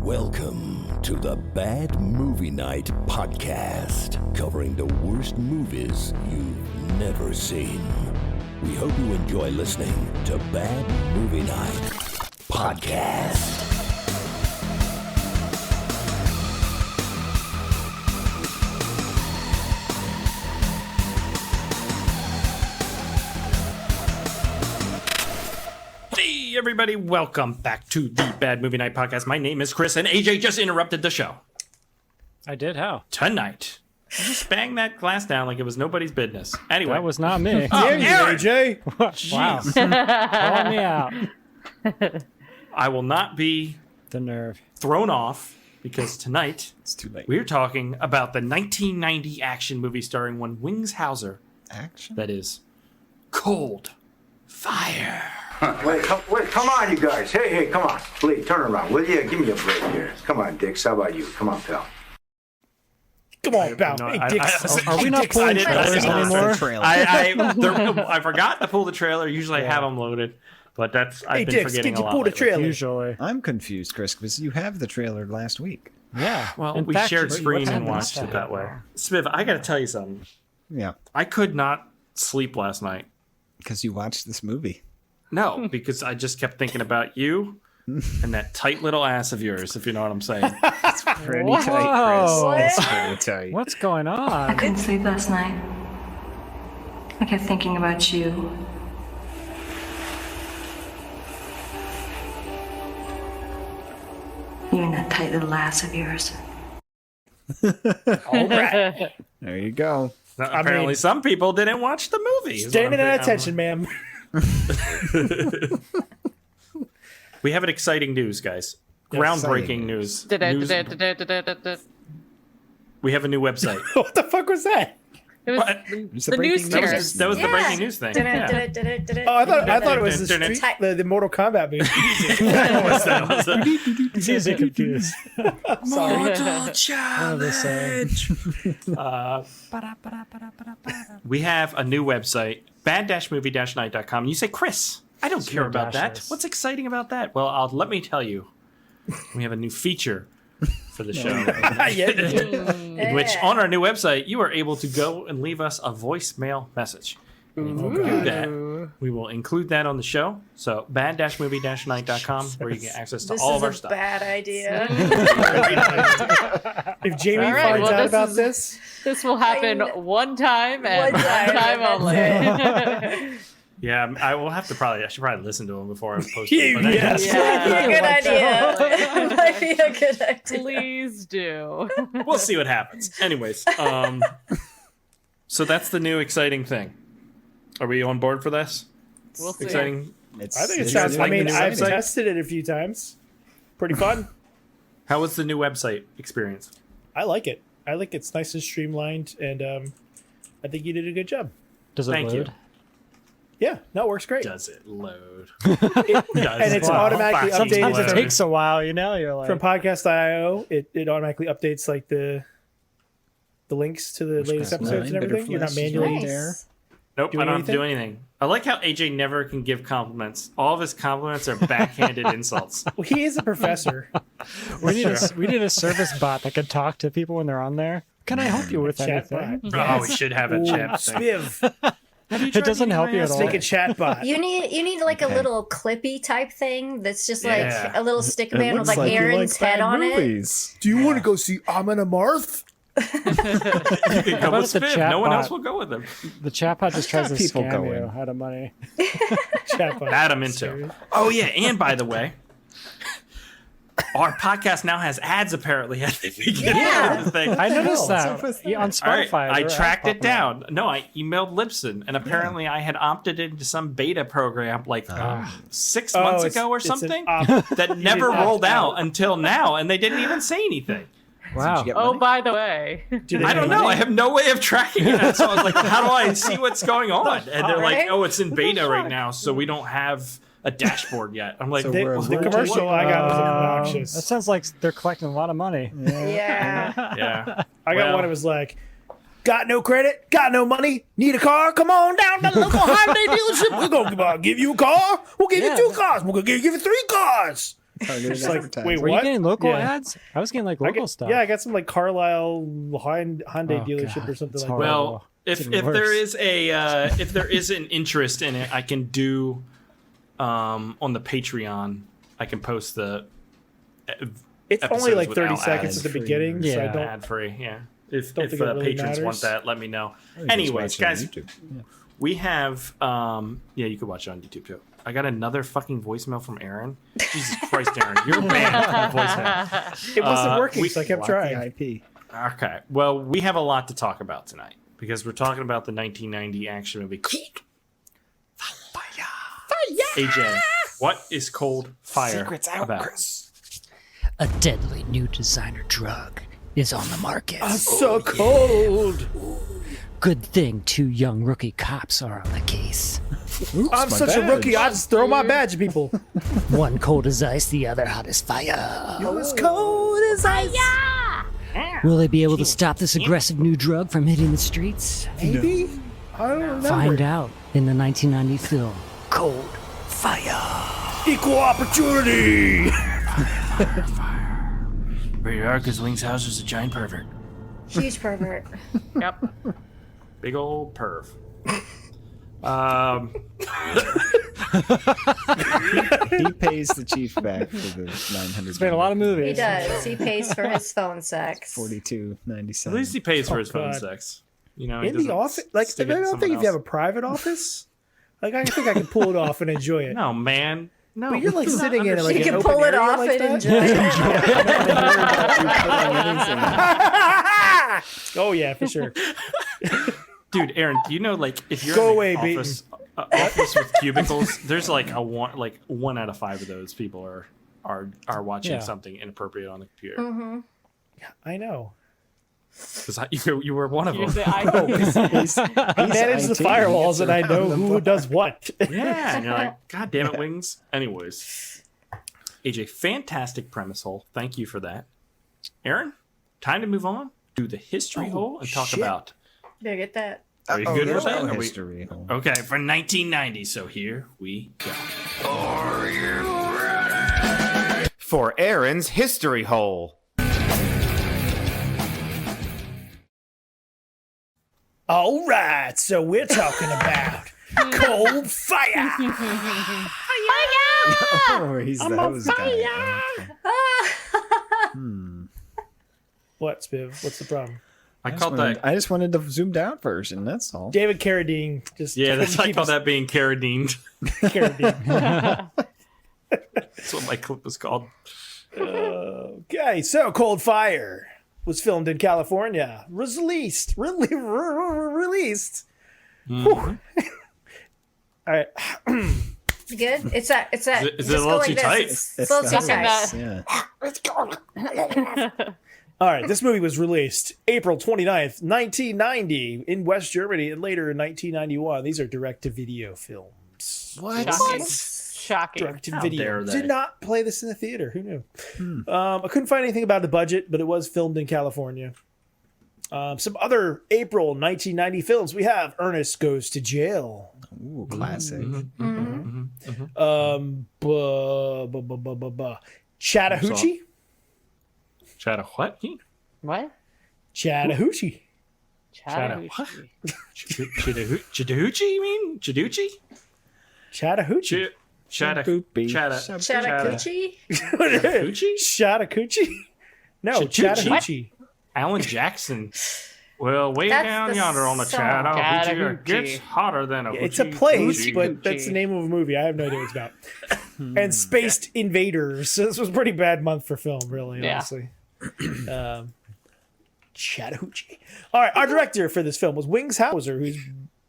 Welcome to the Bad Movie Night podcast, covering the worst movies you've never seen. We hope you enjoy listening to Bad Movie Night podcast. Hey everybody, welcome back to the Bad Movie Night podcast. My name is Chris, and AJ just interrupted the show. I did? How? Tonight. I just banged that glass down like it was nobody's business. Anyway. That was not me. Oh, Aaron! AJ. Wow. Call me out. I will not be The nerve. thrown off because tonight It's too late. we're talking about the 1990 action movie starring one Wings Hauser. Action? That is Coldfire. Wait, come on, you guys. Hey, come on. Please, turn around, will you? Give me a break here. Come on, Dix. How about you? Come on, pal. Come on, pal. No, Hey, I- Dix. Are we not pulling trailers anymore? I forgot to pull the trailer. Usually I have them loaded, but I've Hey, been Dix, forgetting did you a lot pull the lately. trailer? Usually. I'm confused, Chris, because you have the trailer last week. Yeah. Well, In we fact, shared what screen and happened watched to it that way. Spiv, I got to tell you something. Yeah, I could not sleep last night. because you watched this movie. No, because I just kept thinking about you and that tight little ass of yours, if you know what I'm saying. It's pretty Whoa. tight, Chris. It's pretty tight. What's going I on? couldn't sleep last night. I kept thinking about you. You and that tight little ass of yours. All right. There you go. Now, apparently, mean- some people didn't watch the movie. is what Standing I'm at thinking. attention, ma'am. We have an exciting news, guys. Groundbreaking Exciting news. It We have a new website. What the fuck was that? was What? It's the news breaking terrors. That was the breaking news thing. Yeah. Oh, I thought it was the Mortal Kombat movie. What's that? What's that? It's easy confused. Mortal Challenge. We have a new website, bad-movie-night.com. You say, Chris, I don't care about that. dashes. What's exciting about that? Well, let me tell you. We have a new feature for the show. In which, on our new website, you are able to go and leave us a voicemail message. And if you do that, we will include that on the show. So, bad-movie-night.com, where you get access to all of our stuff. Bad idea. If Jamie All right, finds well, out this about is- this, This will happen one time and One one time, time that's only. Yeah, I should probably listen to them before I post it. But Yes. Might be a good idea. Please do. we'll see what happens. Anyways, so that's the new exciting thing. Are we on board for this? We'll see. Exciting. I think it You sounds. guys I like mean, the new I've website? tested it a few times. Pretty fun. How was the new website experience? I like it. I like it's nice and streamlined, and I think you did a good job. Does it Thank load? you. Yeah, no, it works great. Does it load? And it's automatically Fucking Sometimes updated it takes a while, you know? You're like, from podcast.io. It automatically updates like the links to the latest episodes and everything. You're not manually there. Nope, Doing I don't have to do anything. I like how AJ never can give compliments. All of his compliments are backhanded insults. Well, he is a professor. we need a service bot that can talk to people when they're on there. Can I help you with Chat anything? Oh, we should have a Ooh, chat thing. Spiv. It doesn't help you at all. Make a chat bot. You need like Okay. a little clippy type thing that's just Yeah. like a little stick man with like Aaron's head on it. Do you want to go see Amon Amarth? You can go about with the Spiv. chat No one bot? else will go with him. The chatbot just tries to people scam going. you out of money. Chat bot. That I'm into. Oh, yeah, and by the way, our podcast now has ads apparently at the beginning of the thing. I noticed hell? that yeah, on All right, Spotify. I there are tracked ads it popping up. down. No, I emailed Libsyn, and apparently I had opted into some beta program like 6 months ago or it's an something op- that never didn't opt rolled out out. until now, and they didn't even say anything. Wow. Did you get Oh, money? by the way. Do they I don't make know. I money? have no way of tracking it. So I was like, how do I see what's going on? And they're like, Alright. oh, it's in beta right now, so we don't have a dashboard yet. I'm like, So The, we're the a commercial I got was That obnoxious. sounds like they're collecting a lot of money. Yeah. yeah. I got well- one that was like, got no credit, got no money, need a car? Come on down to the local Hyundai dealership. We're going to give you a car. We'll give you 2 cars. We're going to give you 3 cars. Targeted like, advertising. wait, Were you what? getting local Yeah. ads? I was getting like I local get- stuff. Yeah, I got some like Carlisle Hyundai Oh, dealership God, or something it's like horrible. Well, if It's even there worse. is a if there is an interest in it, I can do on the Patreon. I can post the. that. It's only episodes like 30 without seconds at the ad-free. beginning, so I Yeah. don't. ad free. Yeah, if Don't think it really patrons want matters. that, let me know. I think Anyways, it's watching on guys, YouTube. Yeah. we have yeah, you could watch it on YouTube too. I got another fucking voicemail from Aaron. Jesus Christ, Aaron, you're banned from the voicemail. It wasn't working, so I kept Block trying. the IP. Okay, well, we have a lot to talk about tonight because we're talking about the 1990 action movie Cold Fire. AJ, what is Cold Fire Secrets out, about? Chris. A deadly new designer drug is on the market. So cold. Good thing 2 young rookie cops are on the case. I'm my such a badge. rookie. I just throw my badge at people. One cold as ice, the other hot as fire. You're as cold as ice. Will they be able to stop this aggressive new drug from hitting the streets? Maybe. I don't remember. Find out in the 1990 film Cold Fire. Equal opportunity. Where you are, because Wings Hauser's a giant pervert. Huge pervert. Yep. Big old perv. He pays the chief back for the 900. It's made a lot of movies. He does. He pays for his phone sex. $42.97. At least he pays for his phone God. sex. You know, he In the doesn't office, like I stick it to don't someone think if you have else. a private office, like I think I can pull it off and enjoy it. No, man. No. But you're like sitting in like You an can open pull it area off like and that? enjoy it. Oh yeah, for sure. Dude, Aaron, do you know like if you're Go in away, an office, office with cubicles, there's like one out of 5 of those people are watching Yeah. something inappropriate on the computer. Mm-hmm. I know. Because you were one of You them. say I I manage the IT. firewalls and I know who does what. Yeah, and you're like, God damn it, Wings. Anyways, AJ, fantastic premise hole. Thank you for that. Aaron, time to move on to the history hole and talk shit. about. Better get that. Are you good with there's that? no Are we- history. Okay, for 1990. So here we go. For Aaron's history hole. All right, so we're talking about Cold Fire. Oh, he's the hose guy. What, Spiv? What's the problem? I called that. I just wanted the zoomed out version. That's all. David Carradine just Yeah, that's I keep call us- that being Carradine. Carradine. That's what my clip was called. Okay, so Cold Fire was filmed in California. Released. Released. Whew. All right. You good? It's that. Is it just a little go like too this. tight? It's a little too Sucking tight. Yeah. All right, this movie was released April 29th, 1990 in West Germany and later in 1991. These are direct-to-video films. What? Shocking. Direct-to-video. dare they? Did not play this in the theater. Who knew? I couldn't find anything about the budget, but it was filmed in California. Some other April 1990 films. We have Ernest Goes to Jail. Ooh, classic. Chattahoochee? Chatter what? What? Chattahoochee. Chattahoochee. Chattahoochee, you mean? Chattahoochee? Chattahoochee. Boopy. Chattahoochee? Chattahoochee? Chattahoochee? No, Chattahoochee? Chattahoochee. Alan Jackson. Well, way That's down the yonder on the song. Chattahoochee, it Chattahoochee. gets hotter than a It's a hoochie place, coochie. but that's the name of a movie. I have no idea what it's about. And Spaced Invaders. So this was a pretty bad month for film, really, Yeah. honestly. Chattahoochee. All right, our director for this film was Wings Hauser, who's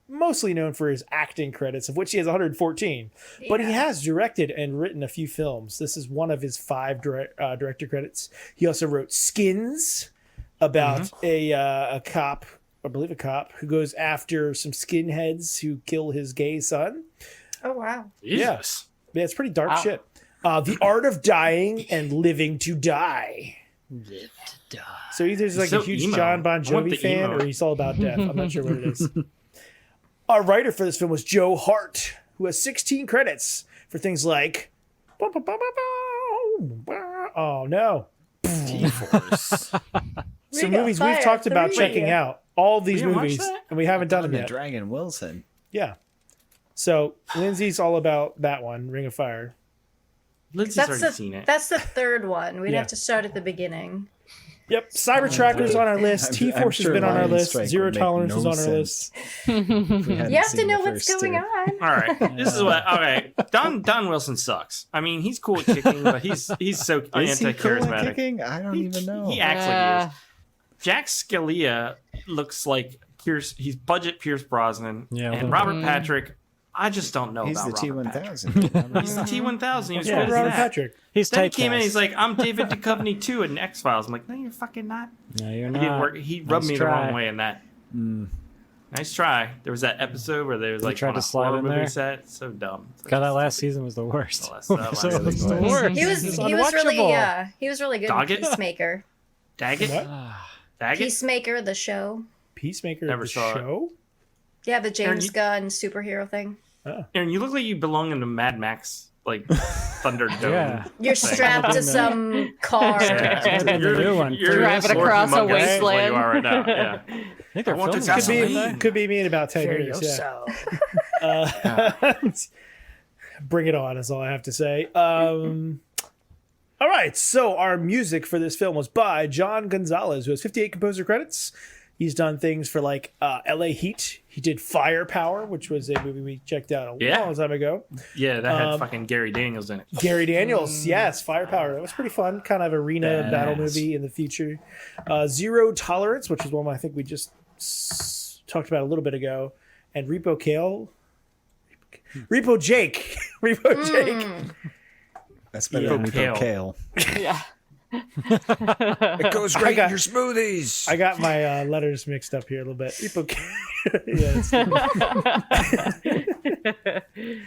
mostly known for his acting credits, of which he has 114. But he has directed and written a few films. This is one of his 5 director credits. He also wrote Skins, about a cop, I believe a cop, who goes after some skinheads who kill his gay son. Oh, wow. Yes. Yeah, it's pretty dark Wow. shit. The Art of Dying and Living to Die. So either he's like so a huge emo. John Bon I want Jovi the fan emo. or he's all about death. I'm not sure what it is. Our writer for this film was Joe Hart, who has 16 credits for things like Oh no. G-Force. Some Ring of movies we've Fire talked about 3. checking out. All of these didn't watch movies, that? and we haven't done them The yet. Dragon Wilson. Yeah. So Lindsay's all about that one, Ring of Fire. Lindsay's That's already seen it. That's the third one. We'd Yeah. have to start at the beginning. Yep. Cybertracker's on our list. I'm T-Force sure has been on our Lion list. Strike Zero would make Tolerance no is on our sense. list. You have to know what's going on. All right, this is what. Okay, Don Wilson sucks. I mean, he's cool at kicking, but he's so Is he cool at anti-charismatic. kicking? I don't even know. He acts like he is. Jack Scalia looks like He's budget Pierce Brosnan. Yeah, and Robert Patrick. I just don't know He's about the Robert Patrick. T-1000. He's the T-1000. He was Yeah, good Robert at that. Patrick. He's Then he typecast. came in. He's like, I'm David Duchovny too in X Files. I'm like, no, you're fucking not. No, you're He didn't not. work. He rubbed Nice me try. the wrong way in that. Nice try. There was that episode where there was like tried on to a slide horror in movie there. set. So dumb. It's like, God, that last season was the worst. The last So it was season the was. worst. He was It's really unwatchable. he was really good in Doggett? Peacemaker. Daggett? What? Daggett? Peacemaker, the show. Peacemaker, Never the saw it. show. Yeah, the James you- Gunn superhero thing. Aaron, you look like you belong in the Mad Max, like Thunderdome. Yeah. You're strapped to some car. Yeah, the new one. You're Driving Lord across a Humongous is what wasteland. you are right now. Yeah. I think they're I want to filming gasoline. something. Could be me in about 10 years. Yeah. Bring it on is all I have to say. All right, so our music for this film was by John Gonzalez, who has 58 composer credits. He's done things for like LA Heat. He did Firepower, which was a movie we checked out a long time ago. Yeah, that had fucking Gary Daniels in it. Gary Daniels, yes, Firepower. That was pretty fun. Kind of arena battle movie in the future. Zero Tolerance, which is one I think we just talked about a little bit ago. And Repo Jake. Repo Jake. That's better than Kale. Repo Kale. Yeah. It goes great in your smoothies. I got my letters mixed up here a little bit. Repo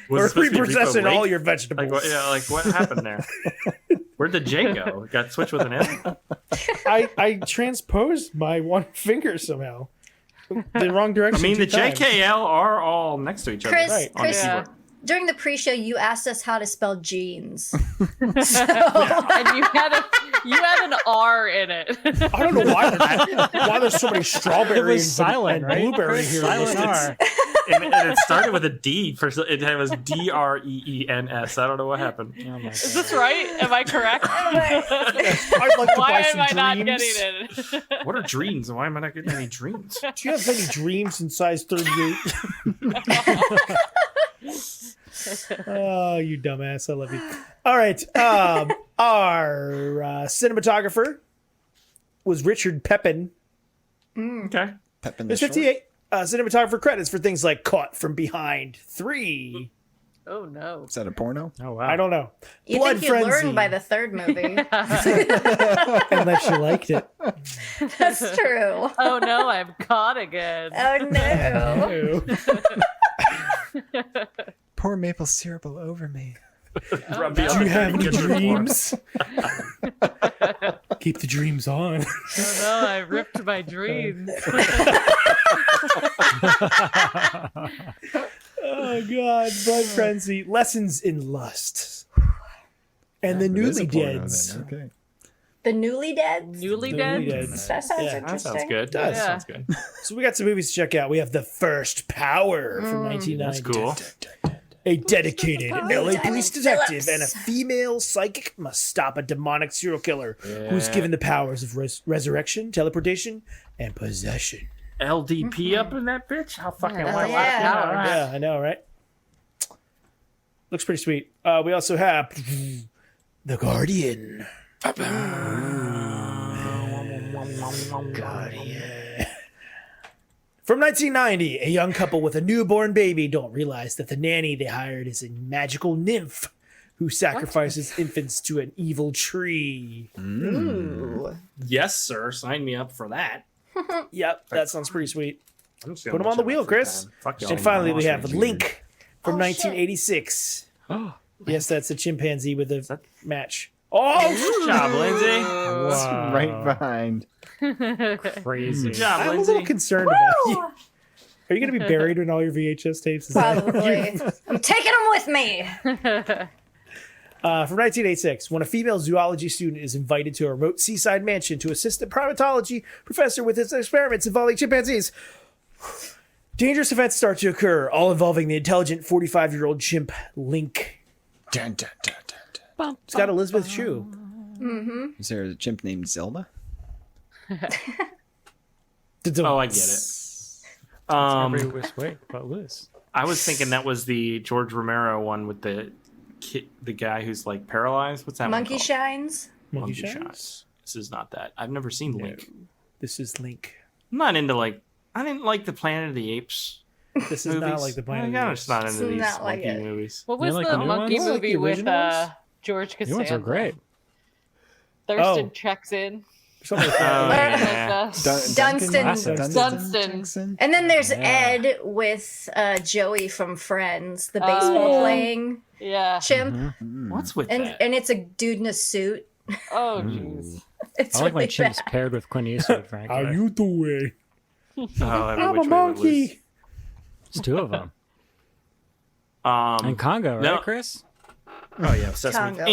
Or reprocessing all your vegetables. Like what happened there? Where'd the J go? It got switched with an M? I transposed my one finger somehow. The wrong I direction. mean, the two times. JKL are all next to each other. Chris, Right. On the Chris, keyboard. during the pre-show, you asked us how to spell jeans. And you had an R in it. I don't know why there's so many strawberry It was and silent, right? blueberry here. Silent R. And it started with a D. First, it was DREENS. I don't know what happened. Oh my Is God. this right? Am I correct? I'd like to Why buy am some I not dreams. getting it? What are dreams? Why am I not getting any dreams? Do you have any dreams in size 38? Oh, you dumbass. I love you. All right. Our cinematographer was Richard Pepin. Okay. Pep in the There's 58 cinematographer credits for things like Caught from Behind 3. Oh no. Is that a porno? Oh wow. I don't know. You Blood think you'd Frenzy. learn by the third movie. Unless you liked it. That's true. Oh no, I'm caught again. Oh no. Pour maple syrup all over me. Rub me Do on you the have any good floor. dreams? Keep the dreams on. Oh no, I ripped my dreams. Oh God, Blood Frenzy, Lessons in Lust, and the It is a porno Newlydeads. then, okay. The Newly Dead? Newly The dead? Newlydeads. That sounds Yeah, That interesting. sounds good. Does. That sounds good. So we got some movies to check out. We have The First Power from 1990. That's cool. A dedicated LA police Diamond detective Phillips. and a female psychic must stop a demonic serial killer who's given the powers of resurrection, teleportation, and possession. LDP up in that bitch? How fucking Oh, white? yeah. Yeah, I know, right? Looks pretty sweet. We also have The Guardian. From 1990, a young couple with a newborn baby don't realize that the nanny they hired is a magical nymph who sacrifices infants to an evil tree. Yes, sir. Sign me up for that. Yep, that sounds pretty sweet. I'm just Put gonna them on the watch wheel, that free Chris. time. Fuck y'all. And finally, we have Awesome. Link from Oh, shit. 1986. Yes, that's a chimpanzee with a match. Oh, Good job, Lindsay. Wow. Right behind. Crazy. Good job, I'm a Lindsay. little concerned about you. Are you going to be buried in all your VHS tapes? Is that- Probably. I'm taking them with me. From 1986, when a female zoology student is invited to a remote seaside mansion to assist a primatology professor with his experiments involving chimpanzees, dangerous events start to occur, all involving the intelligent 45-year-old chimp Link. Dun, dun, dun, dun, dun. It's got Elizabeth Shue. Mm-hmm. Is there a chimp named Zelda? Oh, I get it. Every which way but loose. I was thinking that was the George Romero one with the guy who's like paralyzed. What's that? Monkey one called? Shines. Monkey Shines. Shines? This is not that. I've never seen Link. This is Link. I'm not into I didn't like the Planet of the Apes. This is movies. not like the Planet of the I'm Apes. just not into these not like monkey it. movies. What was like the the new monkey ones? movie Like the with originals? George New ones Costanza? are great. Thurston Oh. checks in. Something like that. Dunstan. And then there's Ed with Joey from Friends, the baseball playing chimp. What's with And that? and it's a dude in a suit. Oh, jeez. It's I like my really chimps bad. paired with Clint Eastwood, frankly. How you doing? I'm a monkey. It's two of them. Um, And Congo, right, no. Chris? Oh yeah, Sesame. Congo.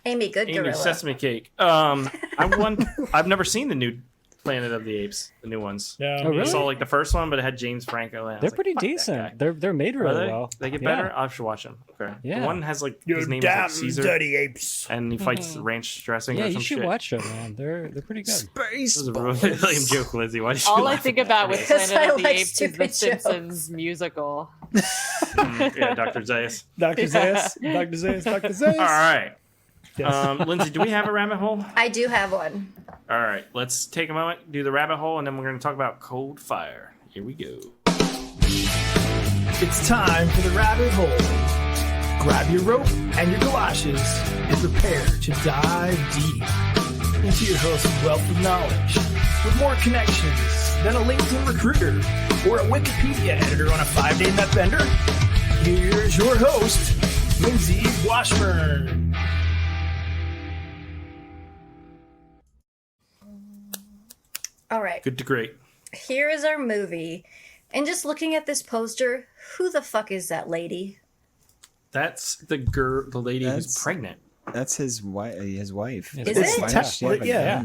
Amy, Good gorilla. Sesame Cake. I've never seen the new Planet of the Apes, the new ones. No, Oh, really? I saw like the first one, but it had James Franco. And I They're was like, pretty "Fuck that guy." decent. They're made Are really they? well. They get Yeah. better. I should watch them. Okay. Yeah. The one has like You his name is damn like Caesar, dirty apes. and he fights ranch dressing. Yeah, or you some should shit. watch them, man. They're pretty good. Space. This is a really lame joke, Lizzie. Why did you All I laugh think at that? about with Because Planet I of the like Apes is the stupid Simpsons musical. Yeah, Dr. Zayas. Dr. Zayas. Dr. Zayas. Dr. Zayas. All right. Yes. Lindsay, do we have a rabbit hole? I do have one. All right, let's take a moment, do the rabbit hole, and then we're going to talk about Coldfire. Here we go. It's time for the rabbit hole. Grab your rope and your galoshes and prepare to dive deep into your host's wealth of knowledge with more connections than a LinkedIn recruiter or a Wikipedia editor on a 5-day met bender. Here's your host, Lindsay Washburn. All right. Good to great. Here is our movie. And just looking at this poster, who the fuck is that lady? That's the lady who's That's- pregnant. That's his wife. His wife. Is it? Yeah.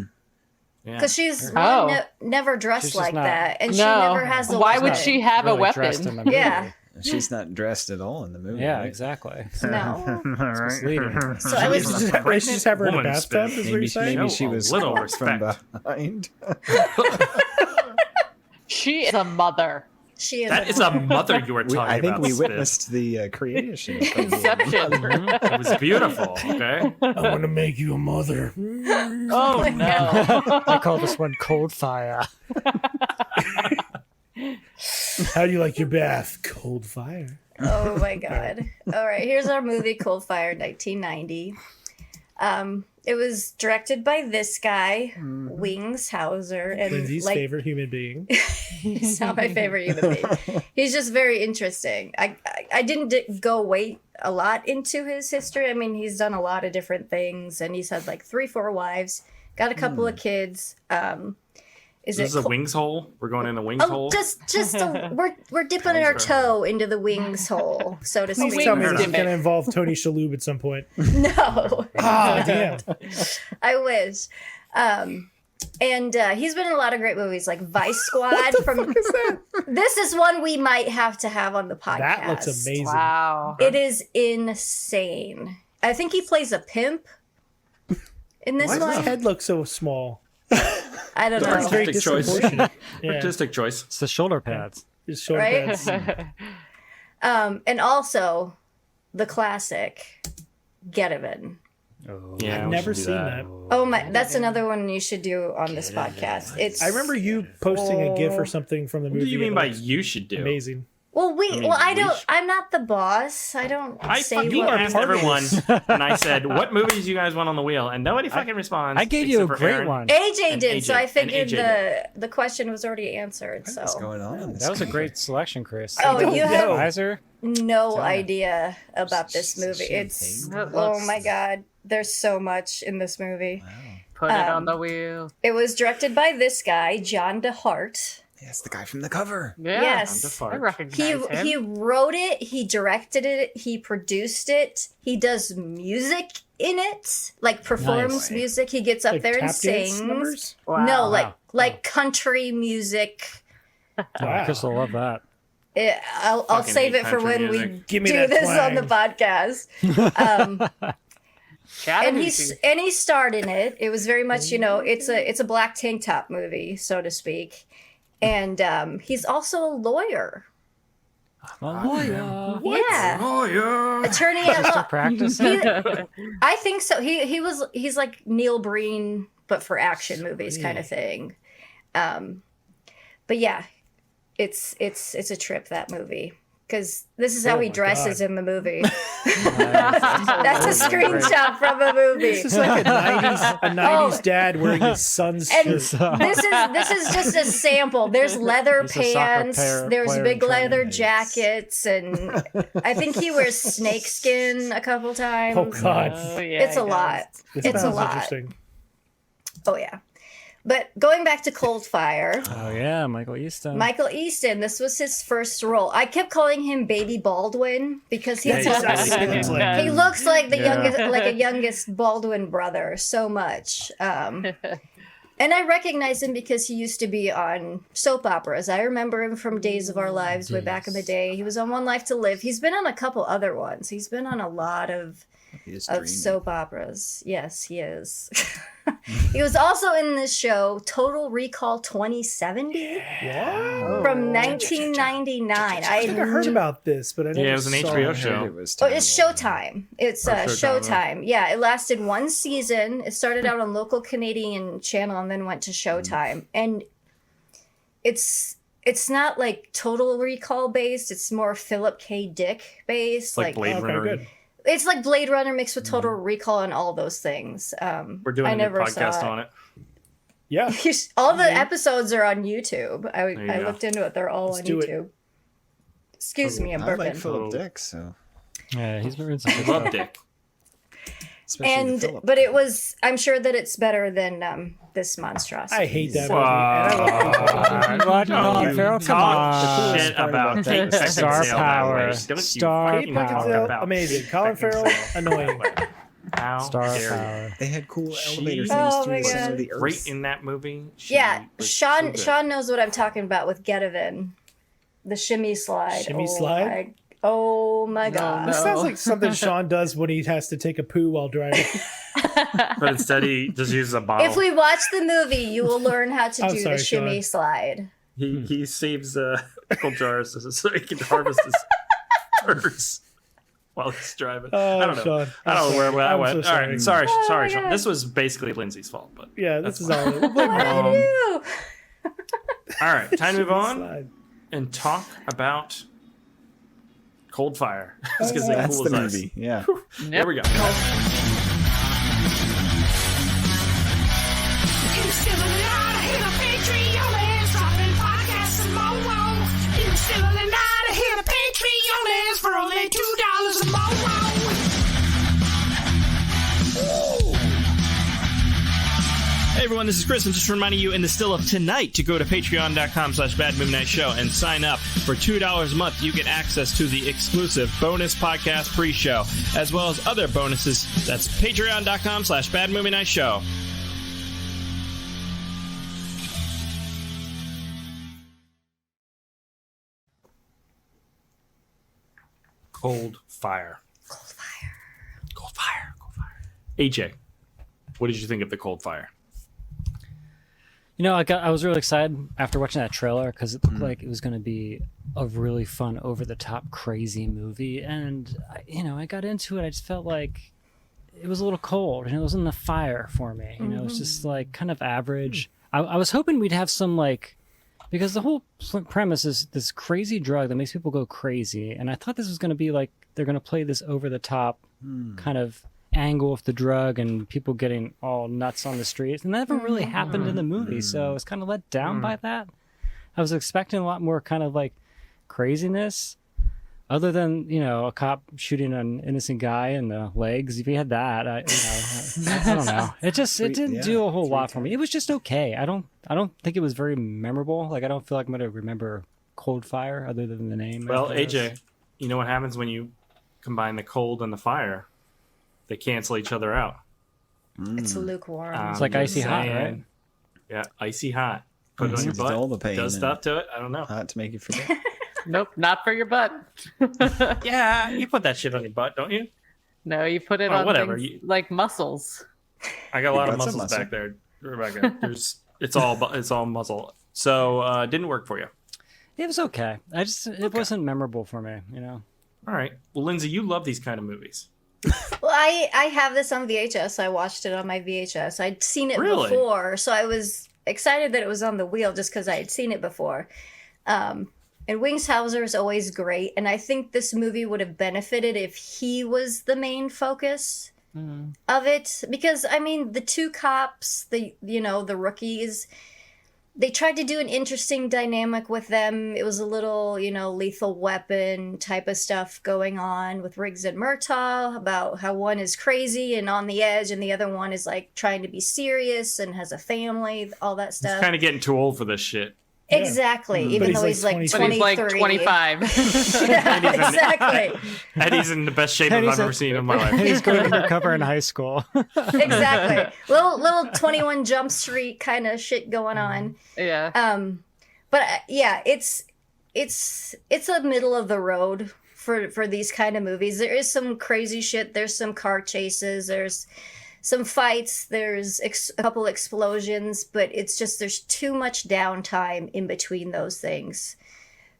Because she's Oh. really never dressed She's just like not- that. And she No. never has a Why weapon. would she have Really a dressed in weapon? the movie. Yeah. She's not dressed at all in the movie. Yeah, right? exactly. No. It's misleading. So I was They should just have her in a Woman bathtub, spit. is what you're saying? Maybe Show she a was little caught from respect. behind. She is a mother. She is. That is a mother you were talking I think about. we Spit. witnessed the creation. Of the Inception. It was beautiful, okay? I want to make you a mother. Oh, no. I call this one Coldfire. How do you like your bath? Cold fire. Oh my god. All right, here's our movie Coldfire 1990. It was directed by this guy, Wings Hauser, and Lindsay's favorite human being. he's not my favorite human being. He's just very interesting. I didn't go way a lot into his history. I mean, he's done a lot of different things, and he's had like 3-4 wives, got a couple of kids. This is a wings hole? We're going in a wings hole? We're dipping our toe into the wings hole, so to Please speak. tell me this is Wings going to involve Tony Shalhoub at some point. No. Ah, damn. I wish. And he's been in a lot of great movies like Vice Squad. This is one we might have to have on the podcast. That looks amazing. Wow. It is insane. I think he plays a pimp in this Why does one. his head look so small? I don't know. Artistic choice. disproportionate. Yeah. Artistic choice. It's the shoulder pads. His shoulder Right? pads. And also the classic Get Even. Oh. Yeah, I've we never should do seen that. Oh my, that's another one you should do on this podcast. It's I remember you posting a GIF or something from the What movie. do you mean and by it looks you should do? amazing? Well, I don't. I'm not the boss. I don't I say fucking what. asked everyone, and I said, "What movies you guys want on the wheel?" And nobody fucking responds. I gave you a except for great Aaron. one. AJ did, And so AJ, I and figured AJ the question was already answered. So What's going on? in this That was a game? great selection, Chris. Oh, you have Hauser? no idea about this movie. she It's paid? That oh looks- my god, there's so much in this movie. Put it on the wheel. It was directed by this guy, John DeHart. Yes, the guy from the cover. Yeah, Yes. I recognize him. He wrote it, he directed it, he produced it, he does music in it, like performs music. He gets up Like there and tap dance sings. numbers? No, like country music. Oh, Crystal will love that. I'll Fucking save hate it for country when we music. Give me do that this on the twang. podcast. And he Chattahoochee. starred in it. It was very much, it's a black tank top movie, so to speak. And he's also a lawyer. Yeah. Attorney at law. Practicing. I think so. He's like Neil Breen, but for action movies kind of thing. But yeah, it's a trip, that movie. Because this is how he dresses in the movie. That's a screenshot from a movie. This is like a 90s dad wearing his son's And shirt. this is just a sample. There's leather He's a soccer pants, player there's in big training. leather jackets, and I think he wears snakeskin a couple times. Oh, God. Oh, yeah, It's a lot. This It's a sounds lot. interesting. Oh yeah. But going back to Coldfire, Oh yeah, Michael Easton. Michael Easton, this was his first role. I kept calling him Baby Baldwin because That's exactly what he looks like. he looks like the Yeah. youngest, like a youngest Baldwin brother, so much. And I recognize him because he used to be on soap operas. I remember him from Days of Our Lives way back in the day. He was on One Life to Live. He's been on a couple other ones. He's been on a lot of soap operas. Yes, he is. He was also in this show, Total Recall 2070, from 1999. I think I heard about this, but I never Yeah, it was an saw HBO it. show. Oh, it's Showtime. It's Showtime, Showtime. Yeah, it lasted one season. It started out on local Canadian channel and then went to Showtime. And it's not like Total Recall based. It's more Philip K. Dick based. Like Blade Runner. good. It's like Blade Runner mixed with Total Recall and all those things. We're doing I a new never podcast saw on it. Yeah. All the episodes are on YouTube. I you go. looked into it. They're all Let's on do it. YouTube. Excuse me, I'm I like burping. Philip Dick, so Yeah, he's been in some good Love stuff. Dick. especially the And Philip. but it was. I'm sure that it's better than this monstrosity. I hate that movie. And I love What? Don't Colin you Farrell? Come talk on. shit about Kate Star Beckinsale that power. way. Don't you Star fucking power. talk Beckinsale, about amazing. Kate Colin Farrell, Beckinsale. annoying. How Star dare you. power. They had cool elevator She things Oh through my the center God. of the earth. Great in that movie. She Yeah, was Sean. so good. Sean knows what I'm talking about with Getavin, the shimmy slide. Shimmy slide? Oh my god! This sounds like something Sean does when he has to take a poo while driving. But instead he just uses a bottle. If we watch the movie, you will learn how to I'm do sorry, the shimmy Sean. slide. He saves pickle jars so he can harvest his birds while he's driving. Oh, I don't know. Sean. I don't know where I I'm went. so All right, sorry. sorry, my Sean. God. This was basically Lindsay's fault, but Yeah, that's this is fine. all. What did I do? All right, time to move on Slide. and talk about Coldfire. I was gonna say That's Cool the as Ice. movie. Yeah. There we go. Hey everyone, this is Chris. I'm just reminding you in the still of tonight to go to patreon.com/badmovienightshow and sign up. For $2 a month, you get access to the exclusive bonus podcast pre-show, as well as other bonuses. That's patreon.com/badmovienightshow. Coldfire. AJ, what did you think of the Coldfire? You know, I was really excited after watching that trailer because it looked like it was going to be a really fun, over-the-top, crazy movie. And, I got into it. I just felt like it was a little cold. It wasn't enough fire for me. It was just, like, kind of average. I was hoping we'd have some, like... Because the whole premise is this crazy drug that makes people go crazy. And I thought this was going to be, like, they're going to play this over-the-top kind of angle of the drug and people getting all nuts on the streets, and that never really happened in the movie, so I was kind of let down by that. I was expecting a lot more kind of like craziness, other than a cop shooting an innocent guy in the legs, if you had that, I don't know. It didn't do a whole lot for me. It was just okay. I don't think it was very memorable. Like I don't feel like I'm gonna remember Coldfire other than the name. Well, AJ, you know what happens when you combine the cold and the fire? They cancel each other out. It's lukewarm. It's like icy hot, right? Yeah, icy hot. Put it on your butt. All the pain does stuff to it. I don't know. Hot to make you forget. Nope, not for your butt. Yeah, you put that shit on your butt, don't you? No, you put it on whatever. things like muscles. I got a lot of That's a muscles muscle. back there, Rebecca. It's all muscle. So it didn't work for you. It was okay. It wasn't memorable for me. All right. Well, Lindsay, you love these kind of movies. Well, I have this on VHS. I watched it on my VHS. I'd seen it Really? before, so I was excited that it was on the wheel just because I had seen it before. And Wings Hauser is always great, and I think this movie would have benefited if he was the main focus of it. Because I mean, the two cops, the rookies, they tried to do an interesting dynamic with them. It was a little, Lethal Weapon type of stuff going on with Riggs and Murtaugh about how one is crazy and on the edge, and the other one is like trying to be serious and has a family, all that stuff. He's kind of getting too old for this shit. Exactly, even though he's like 23. But he's like 25. Yeah, exactly. Eddie's in the best shape I've ever seen in my life. He's going undercover in high school. Exactly. Little 21 Jump Street kind of shit going on. Yeah. But yeah, it's a middle of the road for these kind of movies. There is some crazy shit. There's some car chases. There's some fights. There's a couple explosions, but it's just there's too much downtime in between those things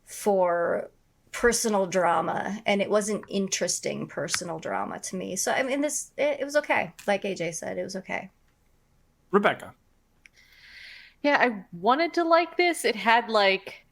for personal drama, and it wasn't interesting personal drama to me. So I mean, it was okay. Like AJ said, it was okay. Rebecca. Yeah, I wanted to like this. It had like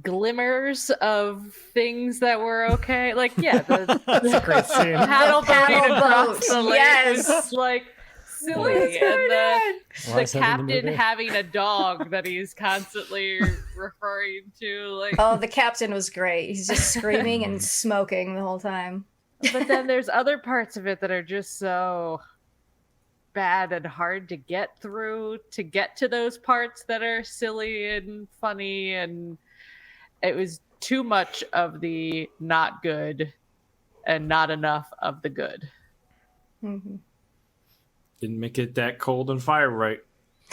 glimmers of things that were okay. Like, yeah, That's a great scene. paddle boating across the lake Yes. was like silly. That's And then Why the is that in the captain movie? having a dog that he's constantly referring to. Like, Oh, the captain was great. He's just screaming and smoking the whole time. but then there's other parts of it that are just so bad and hard to get through to get to those parts that are silly and funny, and it was too much of the not good and not enough of the good. Mm-hmm. Didn't make it that cold and fire right.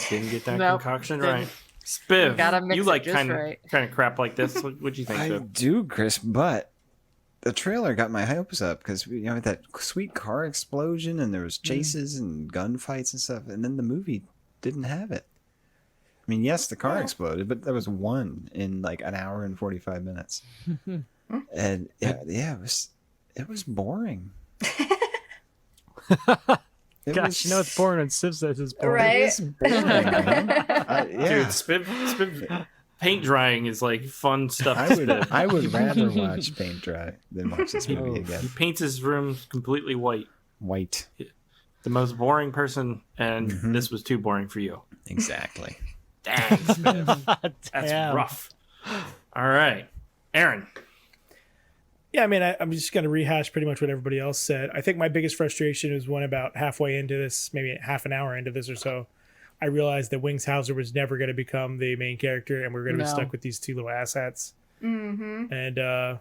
Didn't get that Nope, concoction didn't. right. Spiv, Gotta mix you it like just kind right. of crap like this. What'd you think, I Spiv? do, Chris, but the trailer got my hopes up because that sweet car explosion and there was chases and gunfights and stuff, and then the movie didn't have it. I mean, yes, the car exploded, but there was one in like an hour and 45 minutes, and it was boring. Gosh, it's boring when Civ says it's boring. Right? It was boring, man. Yeah. Dude, Spiv paint drying is like fun stuff. I would rather watch paint dry than watch this movie again. He paints his room completely white. White. The most boring person, and this was too boring for you. Exactly. Dang, Spiv. That's Damn. rough. All right. Aaron. Yeah, I mean, I'm just going to rehash pretty much what everybody else said. I think my biggest frustration is when about halfway into this, maybe half an hour into this or so, I realized that Wings Hauser was never going to become the main character, and we're going to be stuck with these two little asshats. Mm-hmm. And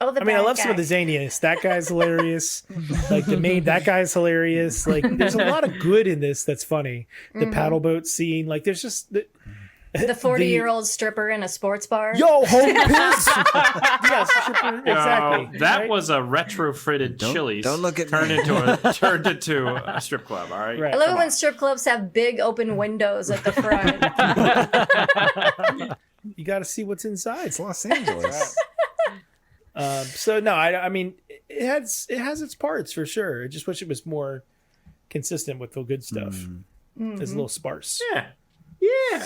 Oh, the I mean, I bad love some of guy. the zaniness. That guy's hilarious. Like that guy's hilarious. Like there's a lot of good in this that's funny. The paddle boat scene, like there's just The 40-year-old stripper in a sports bar. Yo, home piss. Yes, stripper, exactly. That right? was a retrofitted Chili's. don't look at turned me. into a strip club. All right. Right. I love it when strip clubs have big open windows at the front. You got to see what's inside. It's Los Angeles. So no, I mean, it has its parts for sure. I just wish it was more consistent with the good stuff. It's a little sparse. Yeah.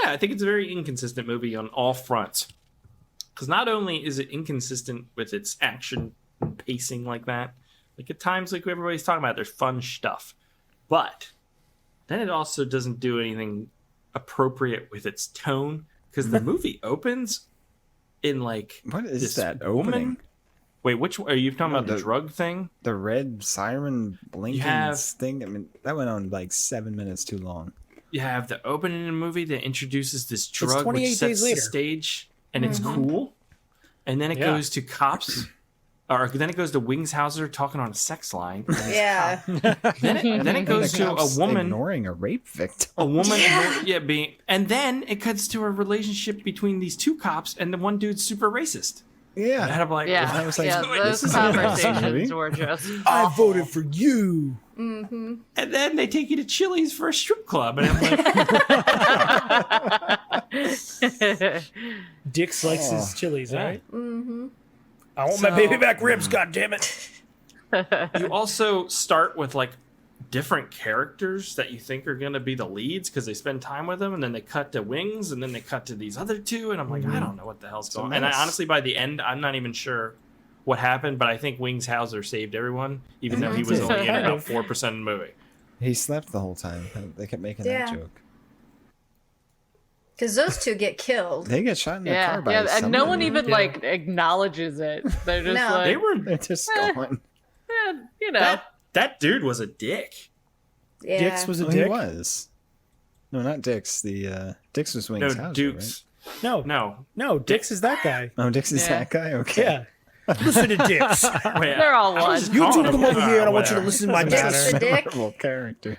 I think it's a very inconsistent movie on all fronts. Because not only is it inconsistent with its action and pacing like that, like at times, like everybody's talking about, there's fun stuff. But then it also doesn't do anything appropriate with its tone. Because the movie opens in like What is this that woman. opening? Wait, which are you talking No, about? The drug thing? The red siren blinking have- thing. I mean, that went on like 7 minutes too long. You have the opening of the movie that introduces this drug 28 which days sets the later. stage, and it's cool. And then it goes to cops, or then it goes to Wings Hauser talking on a sex line. Yeah. Then it goes to a Cops woman. ignoring a rape victim. A woman, being, and then it cuts to a relationship between these two cops, and the one dude's super racist. Yeah, And I'm like, Yeah, I was like, yeah, this those is a nice movie. conversations were just. I voted for you. Mm-hmm. and then they take you to Chili's for a strip club, and I'm like, Dick slices his chilies, right? Mm-hmm. I want my baby back ribs, God damn it. you also start with like different characters that you think are going to be the leads because they spend time with them, and then they cut to Wings, and then they cut to these other two, and I'm like, I don't know what the hell's going on. And I, honestly, by the end, I'm not even sure what happened, but I think Wings Hauser saved everyone, even though he was only in about 4% of the movie. He slept the whole time. They kept making that joke. Because those two get killed. They get shot in the car by and no one somebody. even like acknowledges it. They're just No. like, They're just going. you know, That dude was a dick. Yeah. Dix was a Oh, dick? he was. No, not Dix. The Dix was Wings No, Hauser, Dukes. No, No. no, Dix is that guy. Right? Oh, Dix is Yeah. that guy? Okay. Yeah. Listen to Dix. Wait, they're all I was one. just You two calling come him- over here and I want you to whatever. listen to my Dix matter. the dick. Memorable characters.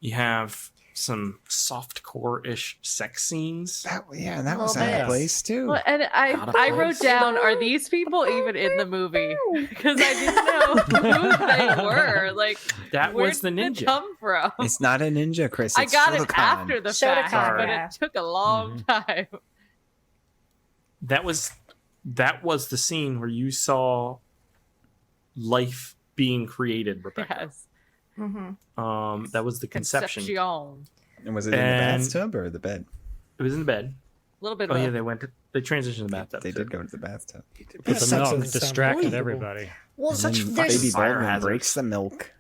You have some softcore-ish sex scenes. That was Little out of bit. place too. Well, and I wrote down, are these people even in the movie? Because I didn't know who they were. Like, That where was the did it ninja. come from? It's not a ninja, Chris. I It's got it Shotokan. after the fact, Shotokan, but yeah. it took a long time. That was the scene where you saw life being created, Rebecca. Yes. Mm-hmm. That was the conception. And was it in the And- bathtub or the bed? It was in the bed. A little bit Oh of yeah, they transitioned to the bathtub. They too. did go to the bathtub. The Sex milk doesn't sound distracted believable. everybody. Well, And then there's Baby fire Baldwin hazard. breaks the milk.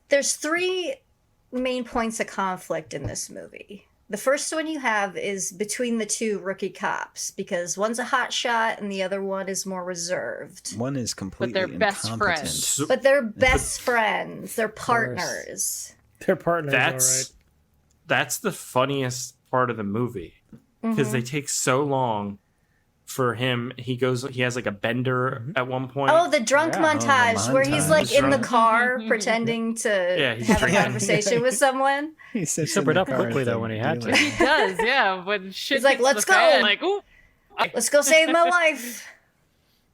there's three main points of conflict in this movie. The first one you have is between the two rookie cops because one's a hot shot and the other one is more reserved. One is completely they're best incompetent. friends. So But they're best friends. They're partners. Their partners, all that's right. that's the funniest part of the movie because they take so long for him. He has like a bender at one point. Oh, the drunk montage where he's like in the montage. car pretending to he's have a drinking. conversation with someone. He sits sobered in the up car quickly, with though, the when he had to. dealer. He does, yeah. When shit He's like, hits "Let's the go." fan, like, ooh. Let's go save my life.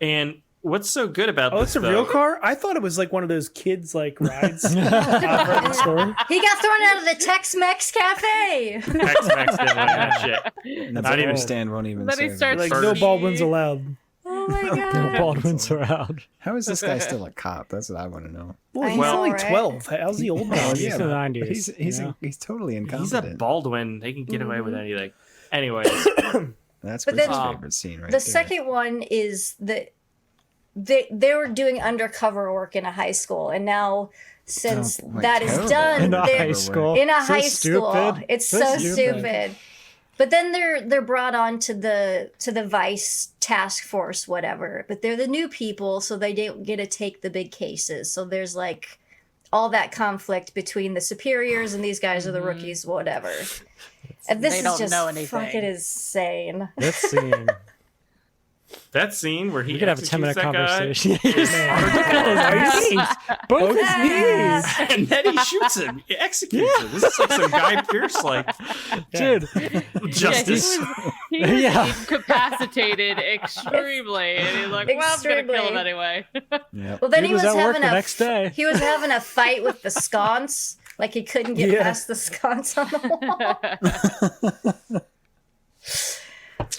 And what's so good about Oh, this? it's a real car? I thought it was like one of those kids like rides out front of the store. He got thrown out of the Tex-Mex cafe. Tex-Mex didn't like that shit. And the Not even- bottle stand won't even Then he serve starts it. Like no Baldwins allowed. Oh my No god. Baldwins are out. How is this guy still a cop? That's what I want to know. Well, I he's know, only right? 12. How's he old now? He's the 90s. but he's you know? he's totally He's a incompetent. Baldwin. They can get away with anything. Anyways, That's But Chris's then- favorite scene right The there. second one is that they were doing undercover work in a high school, and now since Oh, like that is terrible. done, In a they're high school. in a So high school. stupid. It's So so stupid. stupid. But then they're brought on to the Vice task force, whatever. But they're the new people, so they don't get to take the big cases. So there's like all that conflict between the superiors and these guys are the rookies, whatever. And this They is don't just know anything. fucking insane. This scene. that scene where he We could have a executes 10-minute that guy, conversation. Both his knees. and then he shoots him. He executes him. This is like some Guy Pearce like Dude. justice. He was Yeah. incapacitated extremely, and he's like, "Well, I'm gonna kill him Extremely. anyway." Yep. Well, then He he was was at work having the a next day. He was having a fight with the sconce. Like he couldn't get Yeah. past the sconce on the wall.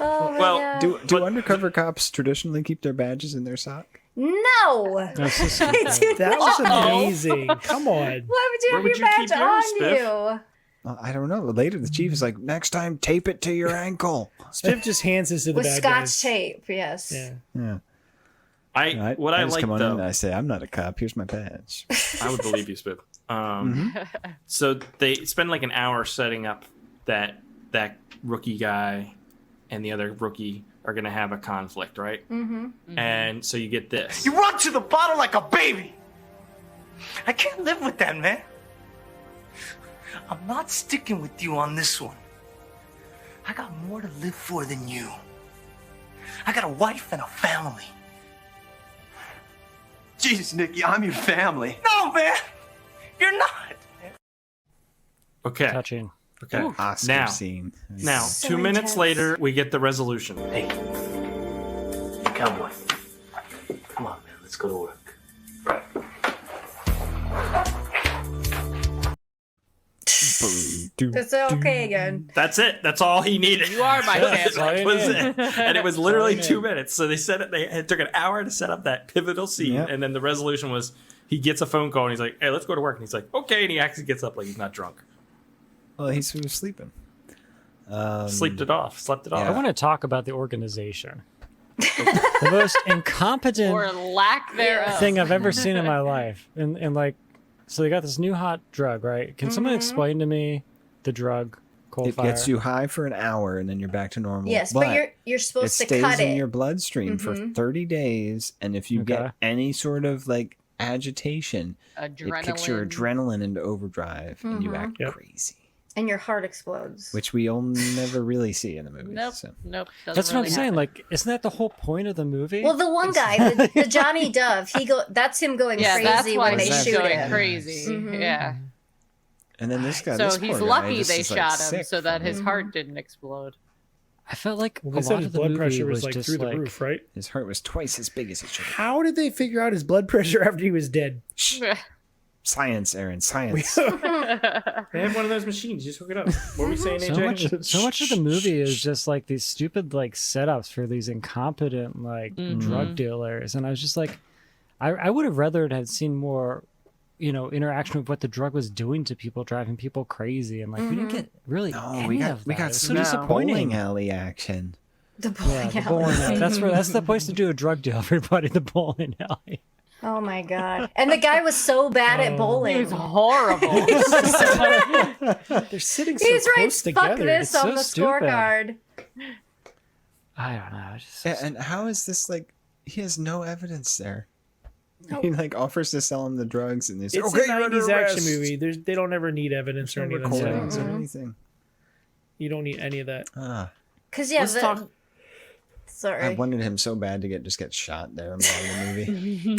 Oh my Well, god. Do undercover cops traditionally keep their badges in their sock? No. That's just They do That was not. amazing. Come on. Why would you Where have would your you badge keep yours, on Spiff? you? Well, I don't know. Later, the chief is like, "Next time, tape it to your ankle." Spiff just hands this to the With bad scotch guys. tape, yes. Yeah. Yeah. What I just like come on in though, and I say, "I'm not a cop. Here's my badge." I would believe you, Spiff. So they spend like an hour setting up that that rookie guy and the other rookie are going to have a conflict, right? Mm-hmm. And so you get this. You run to the bottle like a baby. I can't live with that, man. I'm not sticking with you on this one. I got more to live for than you. I got a wife and a family. Jesus, Nicky, I'm your family. No, man. You're not. Okay. Touching. Okay. Oscar now, scene. Now, So 2 minutes intense. later, we get the resolution. Hey, cowboy. Come on, man. Let's go to work. It's okay again. That's it. That's all he needed. You are my That family. was it. And it was literally 2 minutes. So they said it. It took an hour to set up that pivotal scene, Yep. and then the resolution was he gets a phone call and he's like, "Hey, let's go to work." And he's like, "Okay," and he actually gets up like he's not drunk. Well, he was sleeping. Slept it off. I want to talk about the organization. The most incompetent Or lack thereof. thing I've ever seen in my life. And like, so they got this new hot drug, right? Can someone explain to me the drug, Coldfire? It gets you high for an hour and then you're back to normal. Yes, but you're supposed to stays cut in it. your bloodstream for 30 days, and if you Okay. get any sort of like agitation, it kicks your adrenaline into overdrive and you act crazy. And your heart explodes. Which we'll never really see in the movie. Nope. So. Nope. That's what I'm saying. Like, isn't that the whole point of the movie? Well, the one guy, the Johnny Dove, that's him going Yeah, that's crazy why when they he's shoot going him. crazy. Mhm. Yeah. And then this guy, So this he's poor guy lucky just they is, like, shot him sick so that from his it. heart didn't explode. I felt like Well, a they said lot his of the blood movie pressure was like just through the like, roof, right? His heart was twice as big as it should have. How did they figure out his blood pressure after he was dead? Science, Aaron, science. They have one of those machines. Just hook it up. What were we saying, AJ? So much of the movie is just like these stupid like setups for these incompetent like drug dealers, and I was just like, I would have rather had seen more, interaction with what the drug was doing to people, driving people crazy, and like we didn't get really any of that. We got It was so some disappointing. bowling alley action. The bowling The alley. bowling alley. That's the place to do a drug deal, everybody. The bowling alley. Oh my god! And the guy was so bad at bowling. He was horrible. They're sitting so He's right. close Fuck together. this It's on so the stupid. scorecard. I don't know. Just, Yeah, and how is this like? He has no evidence there. Nope. He like offers to sell him the drugs, and he's It's okay, a you're under 90s action arrest. movie. They don't ever need evidence or any of that Recordings stuff. or anything. You don't need any of that. Cause yeah, Let's talk. sorry. I wanted him so bad to get shot there in the movie.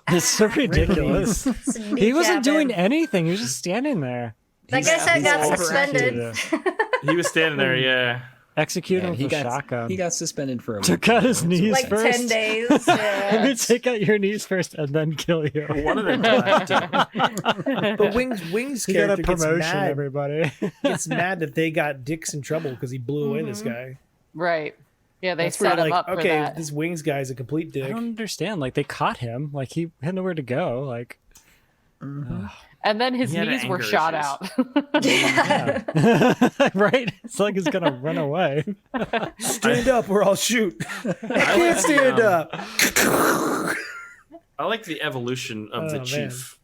it's so ridiculous. He wasn't doing anything. He was just standing there. That guy said got suspended. He was standing there, yeah. Execute him he with a got shotgun. he got suspended for a Took week. out his knees Like first. 10 days. Let Yeah. me take out your knees first and then kill you. One of the But Wings He got character a promotion, gets mad. everybody. Gets mad that they got Dix in trouble because he blew away this guy. Right. Yeah, they That's where set you're him like, up for okay, that. this Wings guy's a complete I dick. don't understand. Like they caught him. Like he had nowhere to go. Like And then his He had knees were anger shot issues. out. right? It's like he's gonna run away. Stand up or I'll shoot. I can't stand up. I like the evolution of the Oh, chief.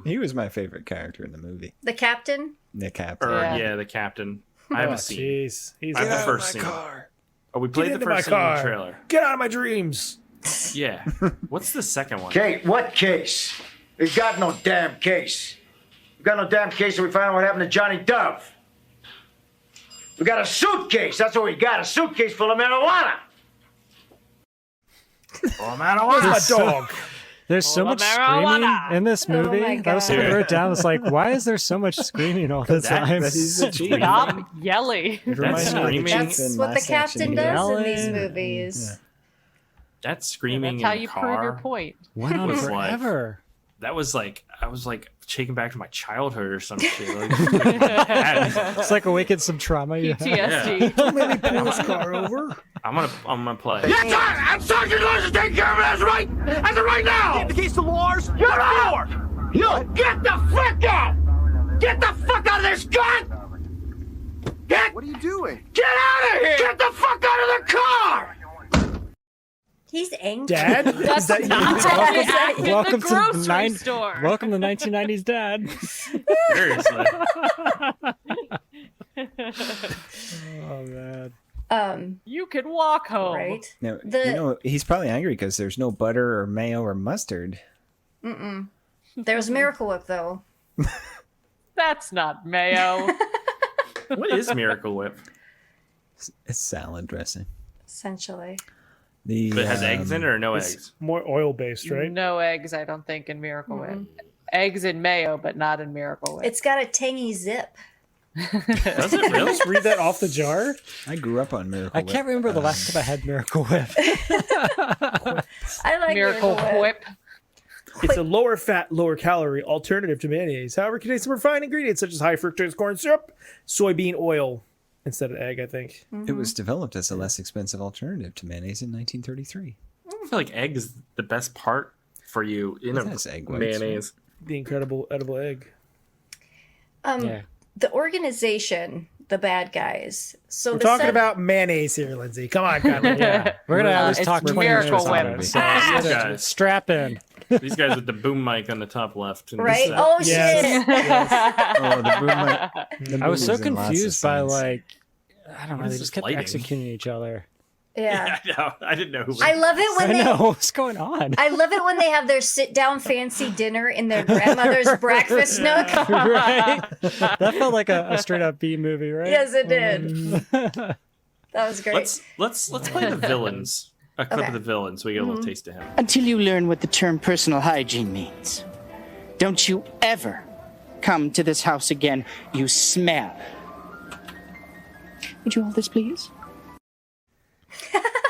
He was my favorite character in the movie. The captain? The captain. Or Yeah. the captain. I haven't seen. Jeez. He's I have the Get out of first my scene. car. Oh, we Get played the into my first scene in the car. trailer. Get out of my dreams. Yeah. What's the second one? Kate, what case? We got no damn case. We got no damn case, so we find out what happened to Johnny Dove. We got a suitcase. That's what we got. A suitcase full of marijuana. Full of marijuana. Where's my dog? There's so Full of much screaming marijuana. in this movie. my That was something I wrote down. It's like, why is there so much screaming all the time? He's a chief. Stop yelling. It reminds me of the screaming. chief That's in what the Last Action captain Hero. does in these Yelling. movies. That screaming That's how in the you car. prove your point. Went on was like- forever. That was like I was like shaking back to my childhood or some shit. Like, It's like awakened some trauma. You had. PTSD. Don't make me pull this car over. I'm gonna play. Yes, sir! I'm Sergeant Lawrence to take care of it as right now! Get the keys to Lars. You're out! You get the fuck out! Get the fuck out of this gun! Get What are you doing? out of here! Get the fuck out of the car! He's angry. Dad? That's that not how they act in the Welcome grocery to store. Welcome to 1990s Dad. Seriously. Oh man. You can walk home. Right? Now, The- he's probably angry because there's no butter or mayo or mustard. There's Miracle Whip, though. That's not mayo. What is Miracle Whip? It's salad dressing. Essentially. But it has eggs in it or no It's eggs? more oil-based, right? No eggs, I don't think, in Miracle Whip. Eggs in mayo, but not in Miracle Whip. It's got a tangy zip. Does it really? Just read that off the jar. I grew up on Miracle I Whip. can't remember the last time I had Miracle Whip. I like Miracle Whip. It's a lower fat, lower calorie alternative to mayonnaise. However, it contains some refined ingredients such as high fructose corn syrup, soybean oil instead of egg, I think. It was developed as a less expensive alternative to mayonnaise in 1933. I feel like egg is the best part for you in It a has egg whites, mayonnaise. The incredible edible egg. Yeah. The organization, the bad guys. So We're the talking set- about mayonnaise here, Lindsay. Come on, Conrad. Yeah. We're gonna at least it's talk 20 Miracle minutes on Whip. it. So These guys. strap in. These guys with the boom mic on the top left. And Right? this, Oh, Yes. shit. Oh, the boom I was so movies in lots of confused by scenes. like, I don't know, What they is just this kept lighting? executing each other. Yeah. I know. I didn't know who was I love it when I they know what's going on. I love it when they have their sit down fancy dinner in their grandmother's breakfast nook. Right? That felt like a straight up B movie, right? Yes, it did. That was great. Let's play the villains. A clip Okay. of the villains so we get a little taste of him. Until you learn what the term personal hygiene means. Don't you ever come to this house again, you smell. Would you hold this, please?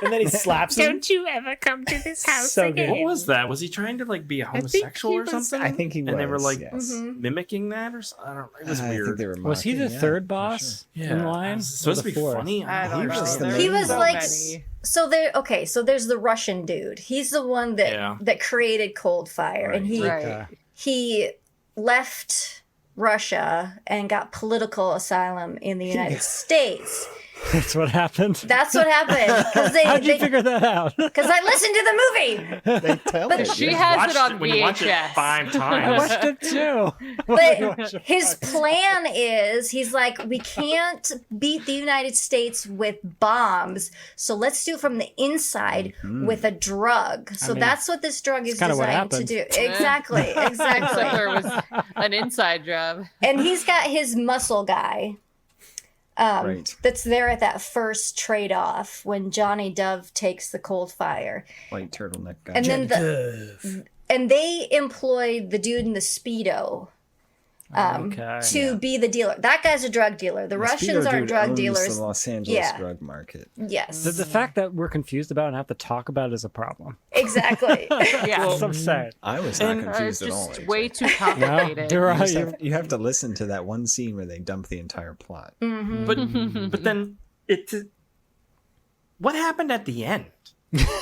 And then he slaps him. you ever come to this house So good. What was that? Was he trying to like be a homosexual or something? I think he was. And they were like yes. mimiking that, or I don't. It was I weird. think they were Was he the mocking, yeah, third for boss sure. in line? It's supposed Or to be the fourth? funny. I don't He was just know. the He main was villain. like many. so there okay, so there's the Russian dude. He's the one that Yeah. that created Coldfire and he Right. he left Russia and got political asylum in the United States. That's what happened. That's what happened because How'd you figure that out? because I listened to the movie. They tell it. She yeah. has Watched it on when you watch it VHS. 5 I times. watched it too. But his plan is he's like, we can't beat the United States with bombs, so let's do it from the inside with a drug. So mean, that's what this drug is kinda what designed to happened. do. Exactly, Except exactly. there was an inside job. And he's got his muscle guy. Right. That's there at that first trade off when Johnny Dove takes the Coldfire. White turtleneck guy. And then and they employed the dude in the Speedo Okay. to be the dealer. That guy's a drug dealer. The Russians Speedo aren't dude drug owns dealers. The Los Angeles Yeah. drug market. Yes, The fact that we're confused about it and have to talk about it is a problem. exactly. Yeah. That's what I'm saying. I was not And, It's confused at all. just actually. way too No, complicated. you're You, right. just you have to listen to that one scene where they dump the entire plot. But then what happened at the end?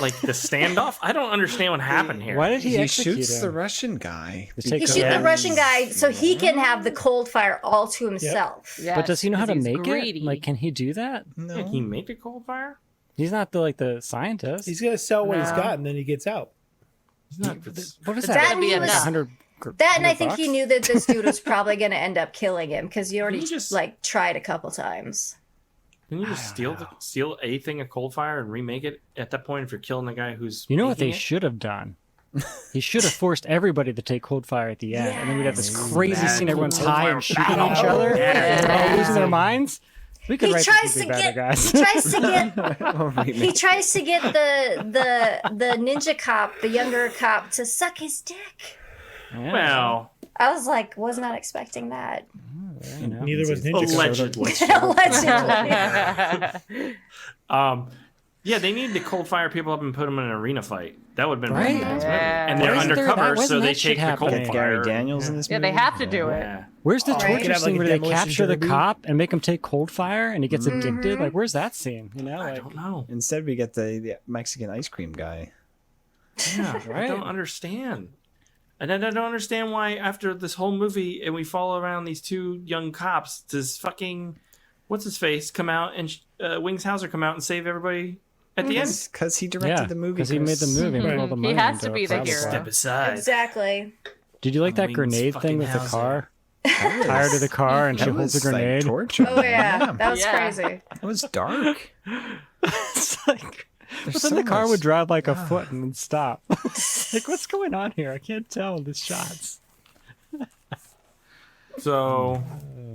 Like the standoff? I don't understand what happened here. Why did he, He execute shoots him? the Russian guy. To take He over? shoots the Russian guy so he can have the Coldfire all to himself. But does he know how to because he's make greedy. it? Like, can he do that? No. Can he make a cold fire? He's not the scientist. He's gonna sell what he's No. got and then he gets out. He's not. What is It's that? gotta be That enough. 100 That and I think bucks? he knew that this dude was probably going to end up killing him because he already He just- like tried a couple times. Can you just steal a thing of cold fire and remake it at that point if you're killing the guy who's You know what they making it? should have done? He should have forced everybody to take Coldfire at the end, and then we'd have this crazy scene. Everyone's high and shooting each other, all losing their minds. We could He write tries this to movie better, get. guys. He tries to get. He tries to get the ninja cop, the younger cop, to suck his dick. Yeah, Well, I was like, was not expecting that. you know. Neither was Ninja allegedly. Allegedly. Yeah, they need to cold fire people up and put them in an arena fight. That would have been Right? really nice. Yeah. And they're Why isn't there that- undercover, why so isn't they that shit take the cold happening? Get fire. Gary Daniels in this Yeah, movie. they have to do it. Yeah. Where's the Right. torture Could have, like, scene a where they demolition capture the derby. cop and make him take Coldfire and he gets Mm-hmm. addicted? Like, where's that scene? You know, I like, don't know. Instead, we get the Mexican ice cream guy. Yeah, I Right. don't understand. And then I don't understand why after this whole movie and we follow around these two young cops, does fucking what's his face come out and Wings Hauser come out and save everybody at the end. Because he directed the movie. because he made the movie and put all the money He has into to it, be the probably. hero. Step aside. Exactly. Did you like that Wings grenade thing fucking with the Hauser. car? Tired of the car and she That holds a was like grenade. torture. Oh yeah, that was Yeah. crazy. It was dark. It's like, There's but then so the car much- would drive like a foot and then stop. Like, what's going on here? I can't tell in the shots. So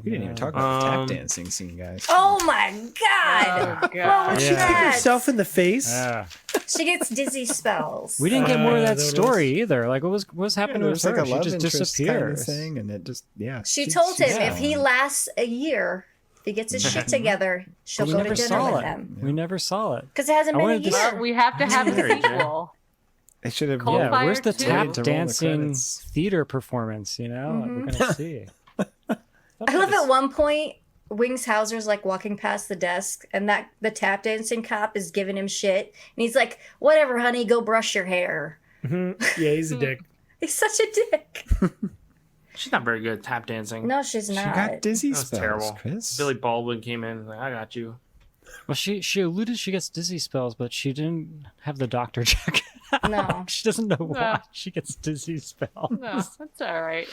We didn't even talk about the tap dancing scene, guys. Oh my god! Oh, God. What was She kicked that? herself in the face. Yeah. She gets dizzy spells. We didn't get more of that there it story either. Like, what was happening there with was like her? a She love just interest kind of disappears. thing, and it just She told him she's if he gone. lasts a year, if he gets his shit together, she'll We go to never dinner saw with it. him. We never saw it. Because it hasn't I been a wanted to year. Well, we have to have a Married, Jay. sequel. They should have. Coldfire Yeah, where's the too? tap Waited to roll the dancing credits. theater performance? You know, like, we're gonna see. I love at one point, Wings Hauser's like walking past the desk, and that the tap dancing cop is giving him shit, and he's like, "Whatever, honey, go brush your hair." Yeah, he's a dick. He's such a dick. she's not very good at tap dancing. No, she's She not. got dizzy That was spells, terrible. Chris. Billy Baldwin came in and was like, I got you. Well, she alluded she gets dizzy spells, but she didn't have the doctor check. No. She doesn't know why she gets dizzy spells. No, that's all right.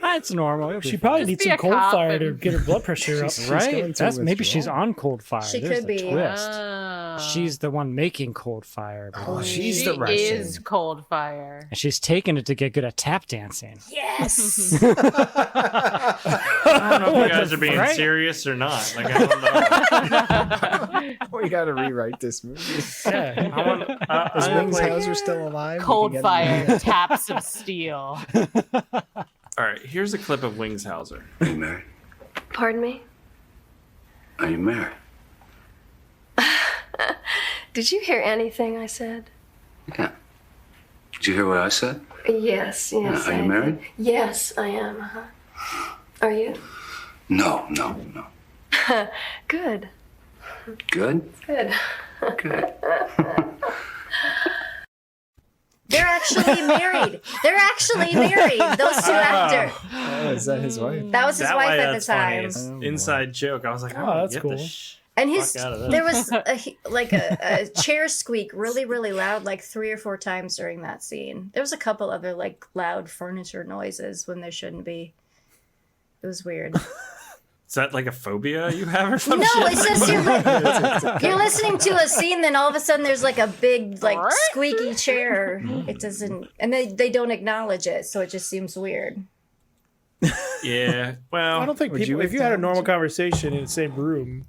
That's normal. It'll be She fine. probably Just needs be some a cop Coldfire to and- get her blood pressure up. She's going right. through That's maybe she's withdrawal. on Coldfire. She There's could the be. twist. Oh. She's the one making Coldfire, Oh, she's she the Russian. is Coldfire. and she's taking it to get good at tap dancing. Yes. I don't know if you guys are being Right. serious or not. Like, I don't know. We got to rewrite this movie. Yeah. I want, Is I, Wings like, Hauser still alive? We can get him Coldfire, in. taps of steel. all right, here's a clip of Wings Hauser. Are you married? Pardon me? Are you married? Did you hear anything I said? Yeah. Did you hear what I said? Yes, yes. Are you I married? did. Yes, I am. Uh-huh. Are you? No, no, no. Good. Good? Good. Good. They're actually married. They're actually married. Those two actors. Oh, is that his wife? That was his That wife way, at the that's funny. time. It's inside joke. I was like, Oh, oh, that's get cool. this And his fuck out of this. there was a chair squeak really, really loud, like 3 or 4 times during that scene. There was a couple other like loud furniture noises when there shouldn't be. It was weird. Is that like a phobia you have or something? No, it's just you're listening to a scene, then all of a sudden there's like a big like squeaky chair. It doesn't, and they don't acknowledge it, so it just seems weird. Yeah, well, I don't think Would people. you If you had a acknowledge normal it? conversation in the same room,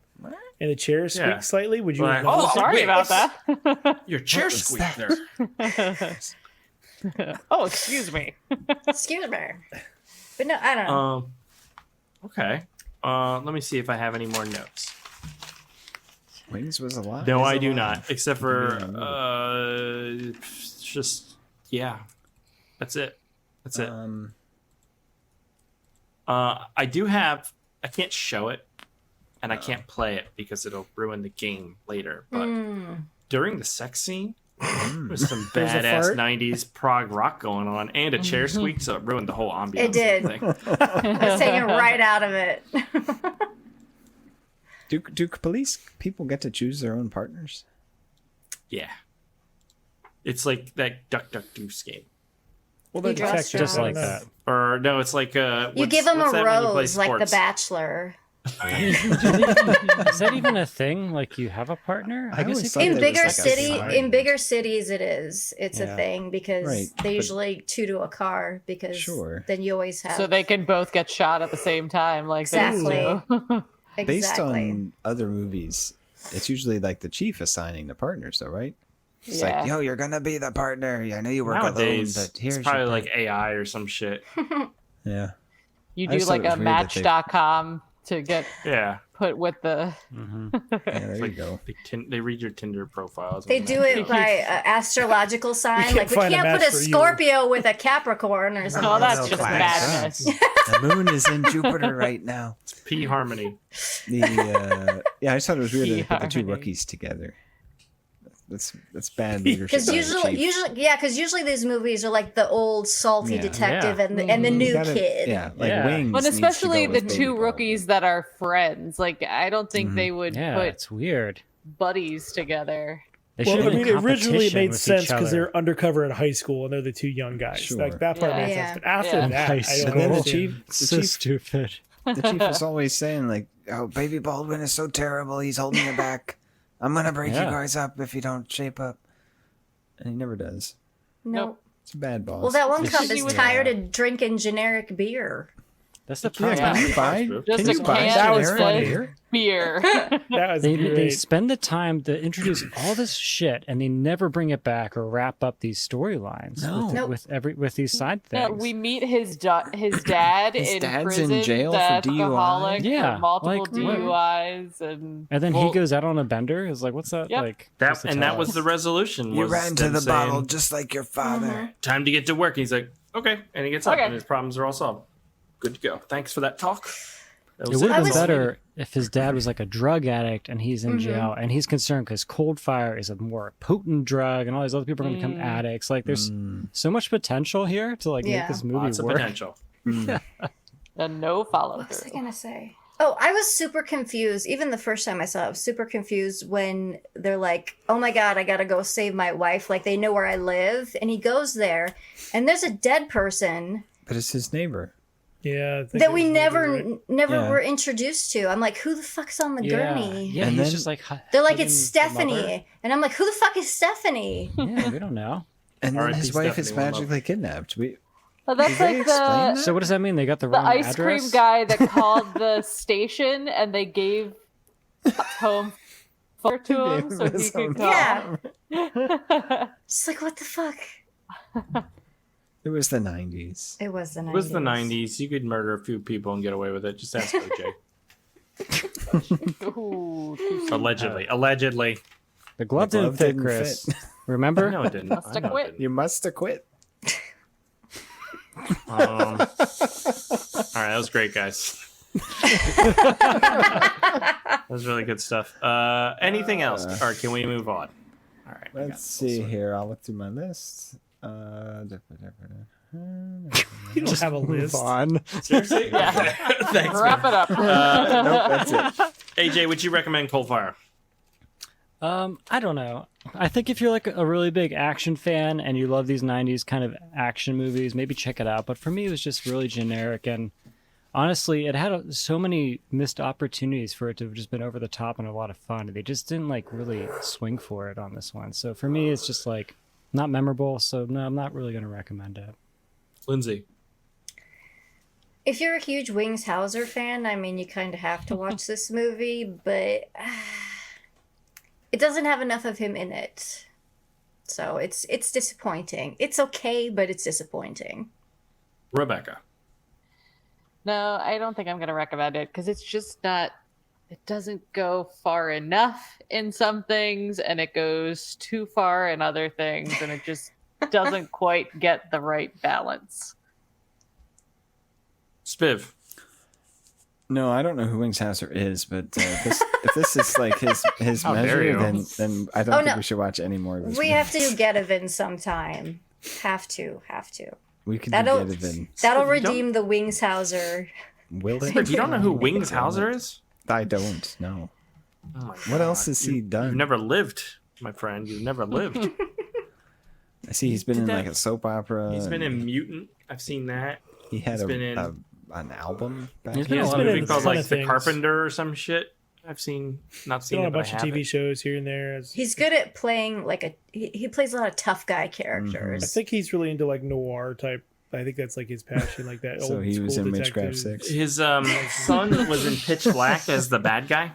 and the chair squeaked Yeah. slightly, would you? Like, acknowledge oh, Sorry wait, about that. your chair squeaked there. Oh, excuse me. Excuse me, but no, I don't know. Okay. Let me see if I have any more notes. Wings was alive. No, He's I do alive. not. Except for just yeah, that's it. That's it. I do have. I can't show it, and I can't play it because it'll ruin the game later. But during the sex scene, there's some There's a badass fart? 90s prog rock going on, and a chair squeak, so it ruined the whole ambiance. It did. Of the thing. I was taken right out of it. Do police people get to choose their own partners? Yeah. It's like that Duck Duck Goose game. Well, You then draw check Just it like out. that. Or no, it's like You give them a rose like The Bachelor. Is that even a thing? Like you have a partner? I always it thought could In there was bigger like a city, sign. in bigger cities, it is. It's a Yeah. thing because Right, they but- usually 2 to a car because Sure. then you always have So they can both get shot at the same time, like exactly. these Based Exactly. on other movies, it's usually like the chief assigning the partners, though, right? It's Yeah. like, yo, you're gonna be the partner. I know you work Nowadays, alone, but here's it's probably your like AI or some shit. yeah. You I do just like thought it a was weird that they- Match.com to get Yeah. put with the. Yeah, there you go. They read your Tinder profiles. They and do it by astrological sign. can't Like we find a can't put match a for you. Scorpio with a Capricorn or something. Oh, that's no just class. madness. The moon is in Jupiter right now. It's P Harmony. The yeah, I just thought it was weird that they put the two Harmony. rookies together. That's bad leadership. Because by the usually chief. these movies are like the old salty Yeah. detective Yeah. and the You new gotta- kid. Yeah, like Yeah. Wings. But needs to especially go the with Baby two Baldwin. rookies that are friends. Like, I don't think they would Yeah, put it's weird. buddies together. They should Well, I have mean, been originally it competition made with sense each because other. they're undercover at high school and they're the two young guys. Sure. Like that part made Yeah. sense. But after Yeah. that, High I school. don't And then the understand. chief, So stupid. the chief was always saying like, "Oh, Baby Baldwin is so terrible. He's holding you back. I'm gonna break you Yeah. guys up if you don't shape up." And he never does. No. It's a bad boss. Well, that one Just- cop is Yeah. tired of drinking generic beer. That's the Yeah, problem. can you buy? Just Can a you buy can That was that generic funny. says beer? beer. That was They great. spend the time to introduce all this shit and they never bring it back or wrap up these storylines No. with, Nope. with these side Yeah, things. we meet his dad His in dad's in prison, jail for alcoholic, DUI. Yeah, for multiple like, DUIs, and and then Well- he goes out on a bender. It's like, what's that Yep. like? That just to and tell that was us? the resolution. You was ran to them the saying, bottle just like your father. Time to get to work. And he's like, okay, and he gets up, Okay. and his problems are all solved. Good to go. Thanks for that talk. That It was would have I been was- better if his dad was like a drug addict and he's in Mhm. jail and he's concerned because Coldfire is a more potent drug and all these other people are going to become addicts. Like, there's so much potential here to like Yeah. make this movie Lots of work. potential. and no follow What was I through. gonna say? Oh, I was super confused. Even the first time I saw it, I was super confused when they're like, "Oh my god, I gotta go save my wife." Like they know where I live, and he goes there, and there's a dead person But it's his neighbor. Yeah. I think that it we was never right. Yeah. were introduced to. I'm like, who the fuck's on the gurney? Yeah, And he's then- just like They're like, hiding it's the mother. Stephanie, and I'm like, who the fuck is Stephanie? Yeah, we don't know. And then R.I.P. his wife is Stephanie, one love. magically kidnapped. But that's Did they like explain the that? So what does that mean? They got the the wrong ice address? cream guy that called the station and they gave home phone to him so he His could own call. Yeah. Just like, what the fuck? It was the 90s. It was the 90s. It was the 90s. You could murder a few people and get away with it. Just ask OJ. Ooh, too soon. Allegedly. Allegedly. The glove The didn't glove fit, didn't Chris. fit. Remember? No, it didn't. Must I have know it quit. didn't. You must have quit. All right, that was great, guys. That was really good stuff. Anything else? Or can we move on? All right. we got Let's this see one. here. I'll look through my list. You don't have a list. on. Seriously? Yeah. Thanks, Wrap man. it up. Nope, that's it. AJ, would you recommend Coldfire? I don't know. I think if you're like a really big action fan and you love these 90s kind of action movies, maybe check it out. But for me, it was just really generic. And honestly, it had so many missed opportunities for it to have just been over the top and a lot of fun. They just didn't like really swing for it on this one. So for me, it's just like not memorable. So no, I'm not really going to recommend it. Lindsay. If you're a huge Wings Hauser fan, I mean, you kind of have to watch this movie, but it doesn't have enough of him in it. So it's disappointing. It's okay, but it's disappointing. Rebecca. No, I don't think I'm going to recommend it because it's just not. It doesn't go far enough in some things, and it goes too far in other things, and it just doesn't quite get the right balance. Spiv. No, I don't know who Wings Hauser is, but if this is like his How dare measure, you. then I don't Oh, think no. we should watch any more of this. We movie. have to do Getavin sometime. Have to. We can That'll do Getavin. that'll You don't- redeem the Wings Hauser. Will it? Spiv, you don't know who Wings Hauser is? I don't know. Oh my What else God. has he done? You've never lived, my friend. You've never lived. I see he's been Did in that- like a soap opera. He's been and in Mutant. I've seen that. He had he's been in- an album. Back He's He been has a a lot of movie things. called Ton like of The things. Carpenter or some shit. I've seen, not He's seen on it, a but bunch I of have TV it. shows here and there. He's good at playing like he plays a lot of tough guy I characters. think he's really into like noir type. I think that's like his passion, like that. So old he was school in Witchcraft detective. 6. His son was in Pitch Black as the bad guy.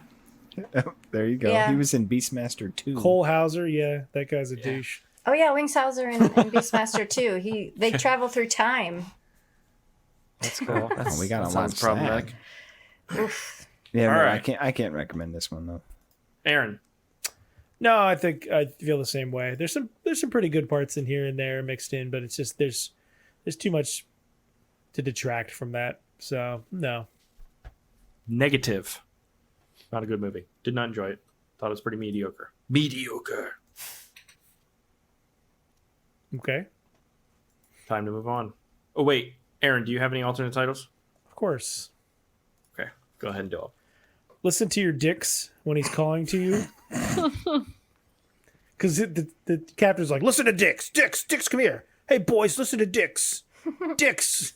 There you go. Yeah. He was in Beastmaster 2. Cole Hauser, yeah, that guy's a douche. Oh yeah, Wings Hauser and Beastmaster too. They travel through time. That's cool. Oh, we gotta That sounds watch problematic. that. Yeah, All but right. I can't recommend this one though. Aaron. No, I think I feel the same way. There's some pretty good parts in here and there mixed in, but it's just there's too much to detract from that. So no. Negative. Not a good movie. Did not enjoy it. Thought it was pretty mediocre. Mediocre. Okay. Time to move on. Oh, wait. Aaron, do you have any alternate titles? Of course. Okay. Go ahead and do it. Listen to your dicks when he's calling to you. Because the captain's like, listen to Dix. Dix, come here. Hey, boys, listen to Dix. Dix.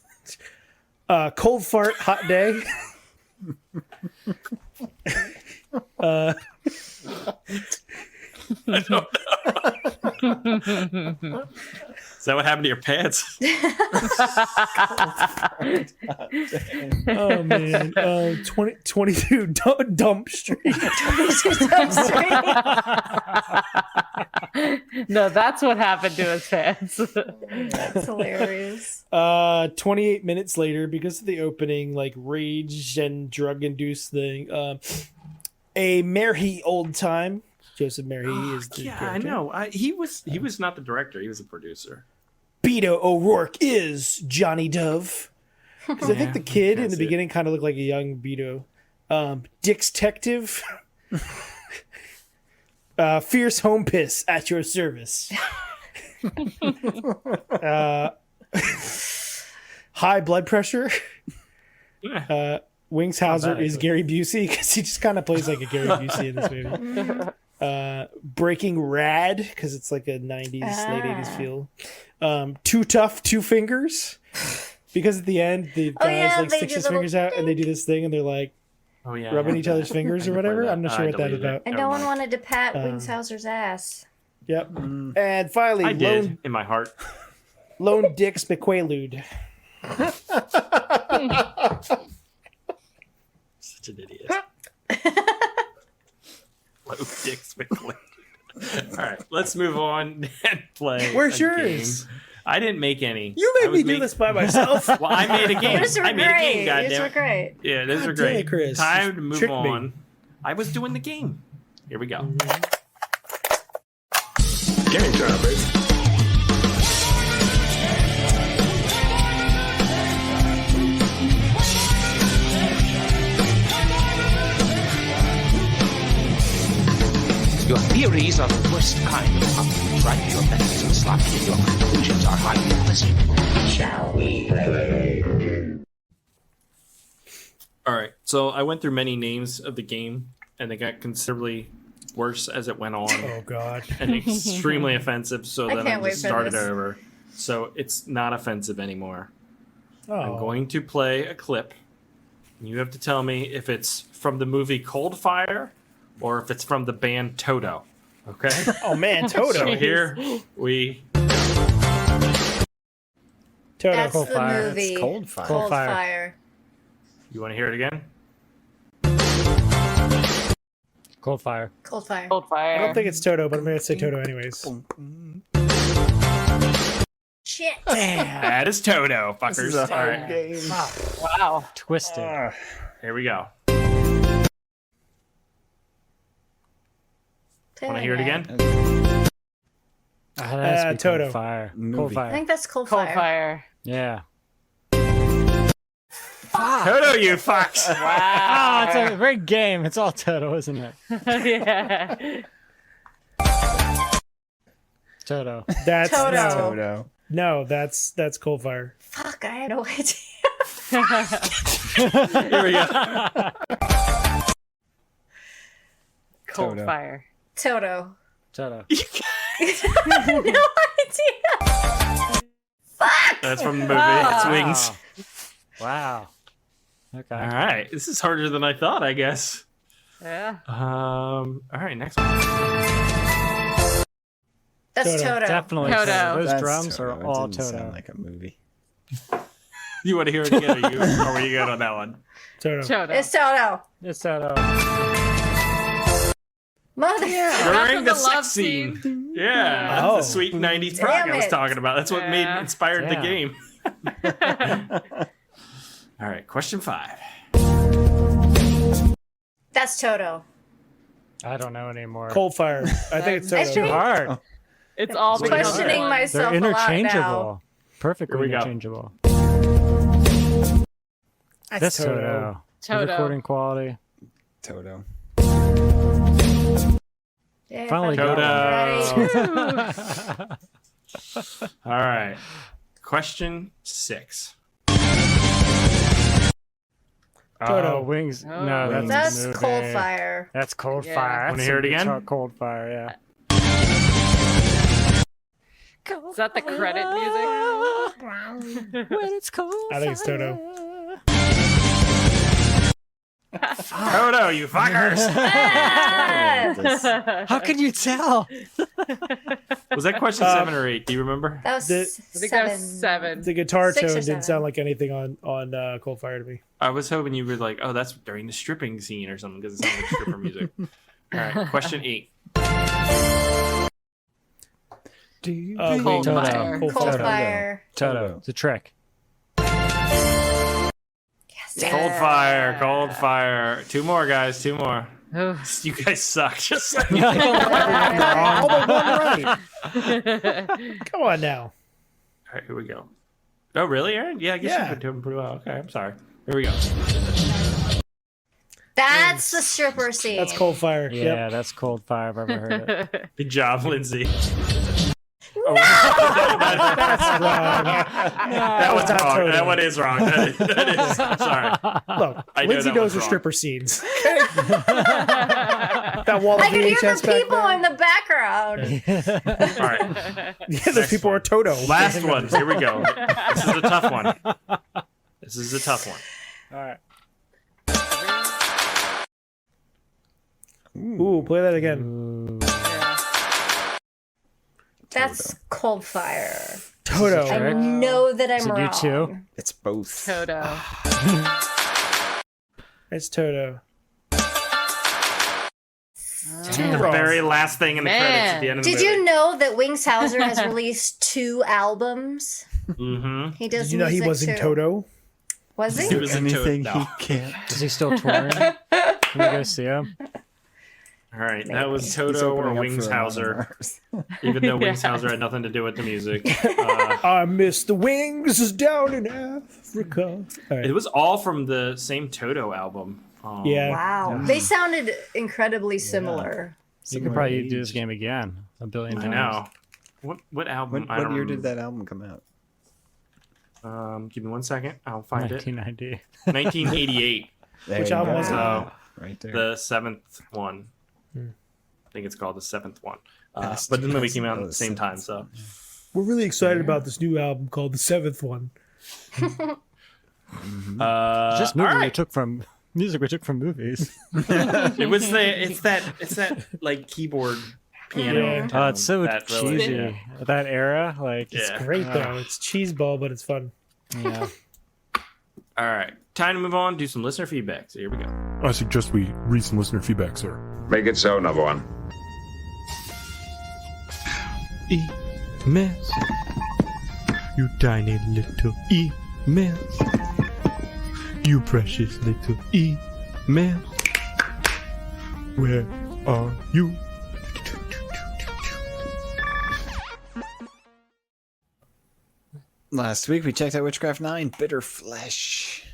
Cold fart, hot day. I don't know. Is that what happened to your pants? Oh man, 22 Dump Street. 22 Dump Street. No, that's what happened to his pants. That's hilarious. 28 minutes later, because of the opening, like rage and drug induced thing, a merry old time. Joseph Merhi is the director. I know. He was not the director. He was a producer. Beto O'Rourke is Johnny Dove. Because I think the kid in the beginning kind of looked like a young Beto. Dick's Detective. Fierce Home Piss at your service. High blood pressure. Wings Hauser is Gary Busey because he just kind of plays like a Gary Busey in this movie. Breaking Rad because it's like a 90s, late 80s feel. Too Tough, Two Fingers because at the end the guys stick his fingers out and they do this thing and they're like rubbing each other's fingers or whatever. I'm not sure what that's about. And no one wanted to pat Wings Hauser's ass. Yep. And finally, I did in my heart. Lone Dix McQuaalude. Such an idiot. Low Dix McQuaalude. All right, let's move on and play. Where's a yours? Game. I didn't make any. You made me do this by myself. Well, I made a game. Yours were I made a game. great. Yours Goddamn were it. great. Yeah, those are God damn great. it, Chris. Time to move Tricked me. on. I was doing the game. Here we go. Game time, baby. Your theories are the worst kind. Right? Your methods are sloppy and your conclusions are highly implicit. Shall we play? All right. So I went through many names of the game, and they got considerably worse as it went on. Oh God! And extremely offensive. So I then can't I wait just for started this. over. So it's not offensive anymore. Oh. I'm going to play a clip. You have to tell me if it's from the movie Coldfire or if it's from the band Toto. Okay? Oh man, Toto. So here we. Toto. That's the Coldfire. movie. It's Coldfire. Coldfire. You want to hear it again? Coldfire. Coldfire. I don't think it's Toto, but I'm gonna say Toto anyways. Shit. That is Toto, fuckers. This is a All hard right. game. Wow. Twisted. Here we go. Want to hear it again? That has to be Toto. Coldfire. Movie. I Coldfire. think that's Coldfire. Coldfire. Yeah. Toto, you fucks. Oh, Wow. it's a great game. It's all Toto, isn't it? Yeah. Toto. That's Toto. Toto. No, that's Coldfire. Fuck, I had no idea. Here we go. Coldfire. Toto. Toto. No idea. Fuck. That's from the movie. It's Wings. Wow. Okay. All right. This is harder than I thought, I guess. Yeah. All right, next one. That's Toto. Toto. Definitely Toto. Toto. Those That's drums Toto. are It all didn't Toto. sound like a movie. You want to hear it again, or were you good on that one? Toto. Toto. It's Toto. It's Toto. Mother. During the the love sex scene. scene. Yeah, Oh. that's the sweet 90s rock Damn I was it. talking about. That's what Yeah. inspired the Yeah. game. All right, question 5. That's Toto. I don't know anymore. Coldfire. I think it's I Toto. think- Hard. It's all Wait, because of Questioning one. myself They're a lot now. interchangeable. Perfectly Here we go. interchangeable. That's Toto. Toto. Toto. Recording quality. Toto. Yeah, Finally Toto. Ready? All right, question 6. Toto. Wings. Oh, No, Wings. that's That's the movie. Coldfire. That's Coldfire. Yeah. That's Wanna hear it some again? guitar- Coldfire, yeah. Is that the credit music? When it's cold. I think it's Toto. Toto, you fuckers! How can you tell? Was that question 7 or 8? Do you remember? That was The- I think that was 7. The guitar 6 or tone 7. didn't sound like anything on Coldfire to me. I was hoping you were like, oh, that's during the stripping scene or something because it sounded like stripper music. All right, question 8. Coldfire. Coldfire. Toto. It's a trick. Coldfire, Coldfire. 2 more, guys. 2 more. You guys suck. Just like All but one right. Come on now. All right, here we go. Oh, really, Aaron? Yeah, I guess you've been doing pretty well. Okay, I'm sorry. Here we go. That's the stripper scene. That's Coldfire. Yeah, that's Coldfire if I've ever heard it. Good job, Lindsay. That's wrong. That one's not wrong. Toto. That one is wrong. That is. I'm sorry. Look, I know Lindsay that knows one's her wrong. stripper scenes. That wall of I can hear VHS the back people there. in the background. All right. Yeah, those people are Toto. Last one. Here we go. This is a tough one. This is a tough one. All right. Ooh, play that again. That's Coldfire. Toto. I know that I'm Is it wrong. you too? It's both. Toto. It's Toto. The very last thing in the credits at the end of the Did movie. you know that Wings Hauser has released 2 albums? Mm-hmm. He does Did you know he music was in too. Toto? Was he? He was in Anything Toto. he can't. Is he still touring? Can we go see him? All right, that was He's Toto or opening up Wings for Hauser. Anonymous. Even though Wings Hauser had nothing to do with the music. I miss the wings down in Africa. All right. It was all from the same Toto album. Yeah. Wow. They sounded incredibly similar. You could probably do this game again a billion I times. know. What album? I What don't year did remember. that album come out? Give me 1 second. I'll find 1990. it. 1988. There Which you album go. was it? So Right there. the 7th one. Hmm. I think it's called the 7th one. Yes, But the movie yes, came out oh, at the the same time, 7th so We're really excited about this new album called The 7th One. Just movie all we right. took from music we took from movies. it's that like keyboard piano. Yeah. tone Oh, it's so that really- cheesy. yeah. That era, like Yeah. It's great, though. It's cheeseball, but it's fun. yeah. All right, time to move on. Do some listener feedback. So here we go. I suggest we read some listener feedback, sir. Make it so, number one. Emails. You tiny little emails. You precious little emails. Where are you? Last week we checked out Witchcraft 9, Bitter Flesh.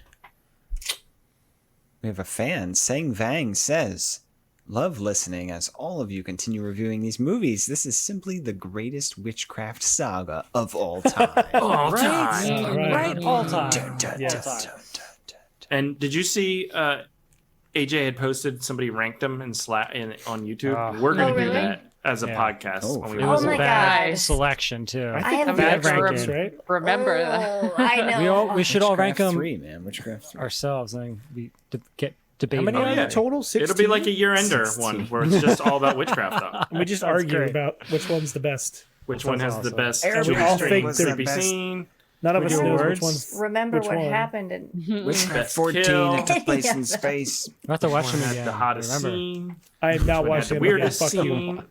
We have a fan, Sang Vang says, love listening as all of you continue reviewing these movies. This is simply the greatest witchcraft saga of all time. All time. Right, all time. Dun, dun, Yes. dun, dun, dun, dun. And did you see AJ had posted somebody ranked them on YouTube? We're going to do really? that as a Yeah. podcast. Oh, when we It Oh was my a bad God. selection too. I I think have bad never ranking. right? Remember that. Oh, I know. We should all rank Witchcraft them 3, man. Witchcraft 3. ourselves and we get debate. How many on are it. there total? 16? It'll be like a year-ender one where it's just all about witchcraft, though. And we just Sounds argue great. about which one's the best. Which That one sounds has the awesome. best Aaron, we all think was the creepy best. scene? None of We us do knows words? which one's Remember which what one. happened in Witchcraft Best 14, kill. it took place in Yes. space. We'll have to watch Which them one had again. the hottest Remember. scene? I have not Which one had watched the it again. weirdest Fuck you. scene?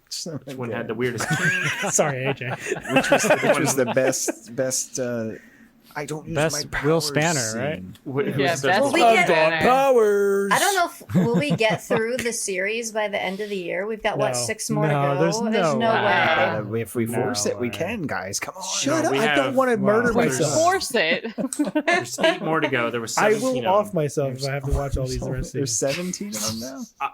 Which one had the weirdest king? Sorry, AJ. Which was the best I don't use Best my powers Will Spanner, scene. right? Yeah, Who's best Well, we Will get- Spanner. Powers. I don't know if will we get through the series by the end of the year. We've got what, No. 6 more No, to go. there's no way. way. If we force No it, we way. can, guys. Come on. Shut up. we I don't have- want to murder Wow. myself. Force it. There's 8 more to go. There was I 17 will of off them. myself if I have to watch all these the rest of There's these. 17 of them now.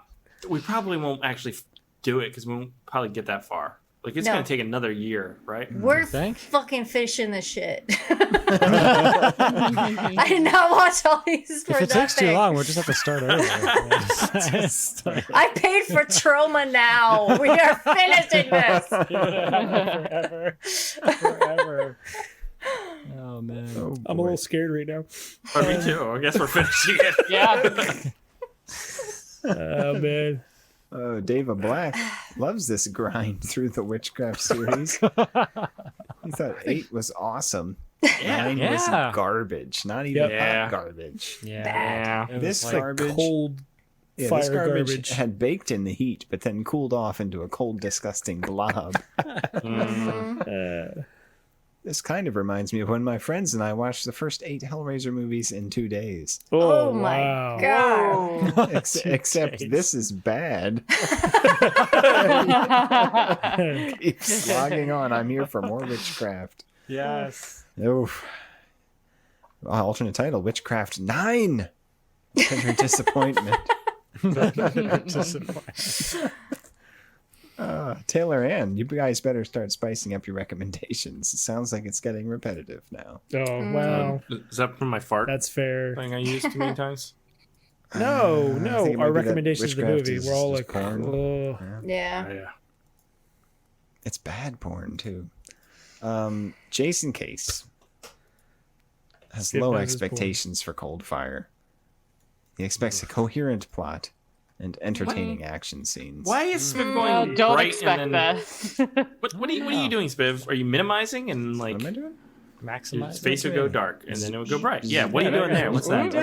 We probably won't actually do it because we won't probably get that far. Like it's No. gonna take another year, right? We're fucking finishing this shit. I did not watch all these for If it takes too nothing. long, we'll just have to start over. I paid for trauma now. We are finishing this. Forever. Oh man. I'm a little scared right now. Oh, me too. I guess we're finishing it. Yeah. Oh man. Oh, David Black loves this grind through the witchcraft series. He thought 8 was awesome. 9 was garbage. Not even hot garbage. Yeah. This It was like garbage, cold this fire garbage, garbage. had baked in the heat, but then cooled off into a cold, disgusting blob. This kind of reminds me of when my friends and I watched the first 8 Hellraiser movies in 2 days. Oh my god. Except this is bad. Keep slogging on. I'm here for more witchcraft. Yes. Oof. Alternate title: Witchcraft 9. Utter disappointment. Taylor Ann, you guys better start spicing up your recommendations. It sounds like it's getting repetitive now. Oh wow. Is that from my fart That's fair. thing I used too many times? No, I no. think it might Our be that recommendations of the witchcraft movie. is We're all just like, porn. oh. Yeah. Yeah. It's bad porn too. Jason Case has Skip low has his expectations for Coldfire. He expects a coherent plot and entertaining action scenes. Why is Spiv going don't bright expect and then... What are you doing, Spiv? Are you minimizing and like... What am I doing? Your Maximize. face would go dark and then it would go bright. Yeah, what are you doing there? What's that?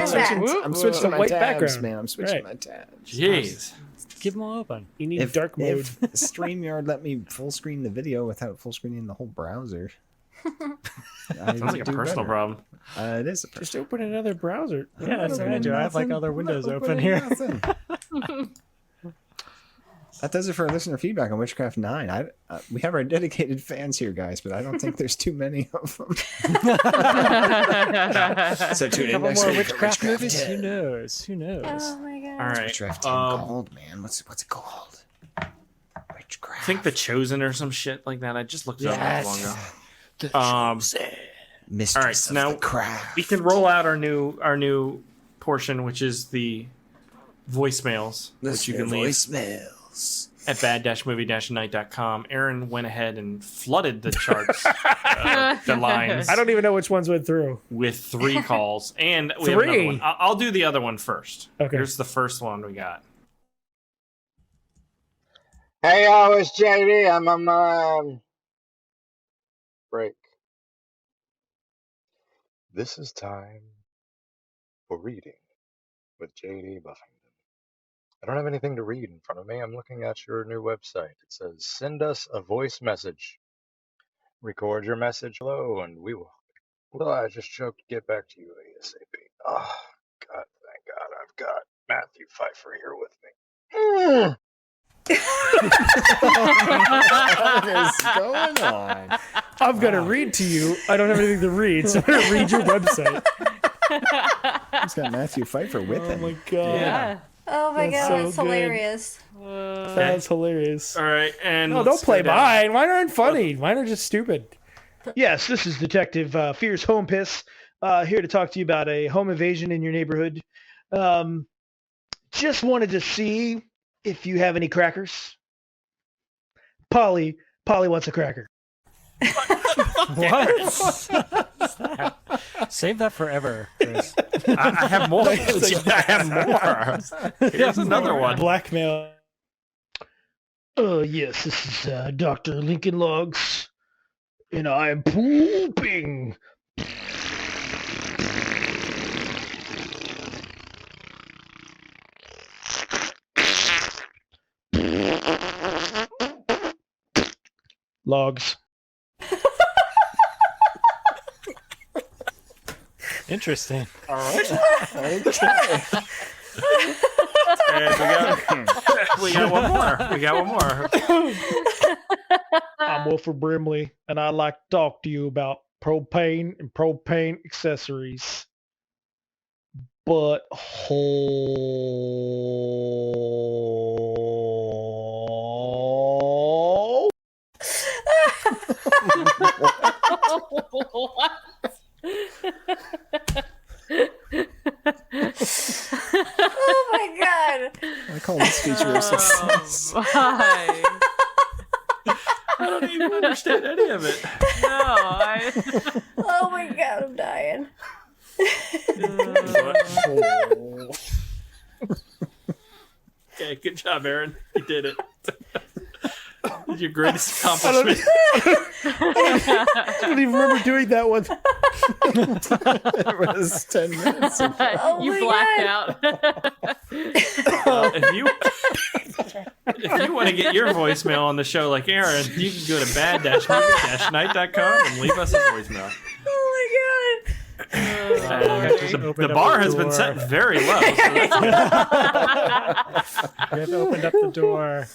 I'm switching to my White tabs, background. man. I'm switching Right. my tabs. Jeez. Keep them all open. You need dark mode. If StreamYard let me full screen the video without full screening the whole browser, Sounds like a personal problem. It is a Just personal. open another browser. Yeah, that's what I do. I have like other windows open here. That does it for our listener feedback on Witchcraft 9. We have our dedicated fans here, guys, but I don't think there's too many of them. So tune in Couple next more week for witchcraft movies. 10. Who knows? Who knows? Oh my god. All right. Witchcraft 10 called, man. What's it called? Witchcraft. I think The Chosen or some shit like that. I just looked it up not long ago. Mistress all right, so of now the craft. we can roll out our new portion, which is the voicemails, which you can leave voicemails at bad-movie-night.com. Aaron went ahead and flooded the charts, the lines. I don't even know which ones went through. With 3 calls, and we have another one. I'll do the other one first. Okay. Here's the first one we got. Hey, yo, it's JD. I'm on my break. This is time for reading with JD Buffington. I don't have anything to read in front of me. I'm looking at your new website. It says, send us a voice message. Record your message below, and we will. Well, I just choked. Get back to you ASAP. Oh, God, thank God I've got Matthew Pfeiffer here with me. What is going on? I'm gonna read to you. I don't have anything to read, so I'm gonna read your website. He's got Matthew Pfeiffer with him. Oh my god. Yeah. Oh my That's god, so that's good. hilarious. That's hilarious. All right, and No, let's don't play go down. mine. Mine aren't funny. Mine are just stupid. Yes, this is Detective Fierce Home Piss here to talk to you about a home invasion in your neighborhood. Just wanted to see if you have any crackers. Polly wants a cracker. What? Save that forever, Chris. I have more. I have more. Here's another one. Blackmail. Yes, this is Dr. Lincoln Logs, and I'm pooping. Logs. Interesting. All right. And we got one more. We got one more. I'm Wilford Brimley, and I'd like to talk to you about propane and propane accessories. But What? Oh my god! I call this feature a success. Bye. I don't even understand any of it. Oh my god, I'm dying. Okay, good job, Aaron. You did it. It's your greatest accomplishment. I don't even remember doing that one. It was 10 minutes ago. Oh You my blacked God. out. If you want to get your voicemail on the show like Aaron, you can go to bad-movie-night.com and leave us a voicemail. Oh my god. The bar has been set very low. So that's We have opened up the door.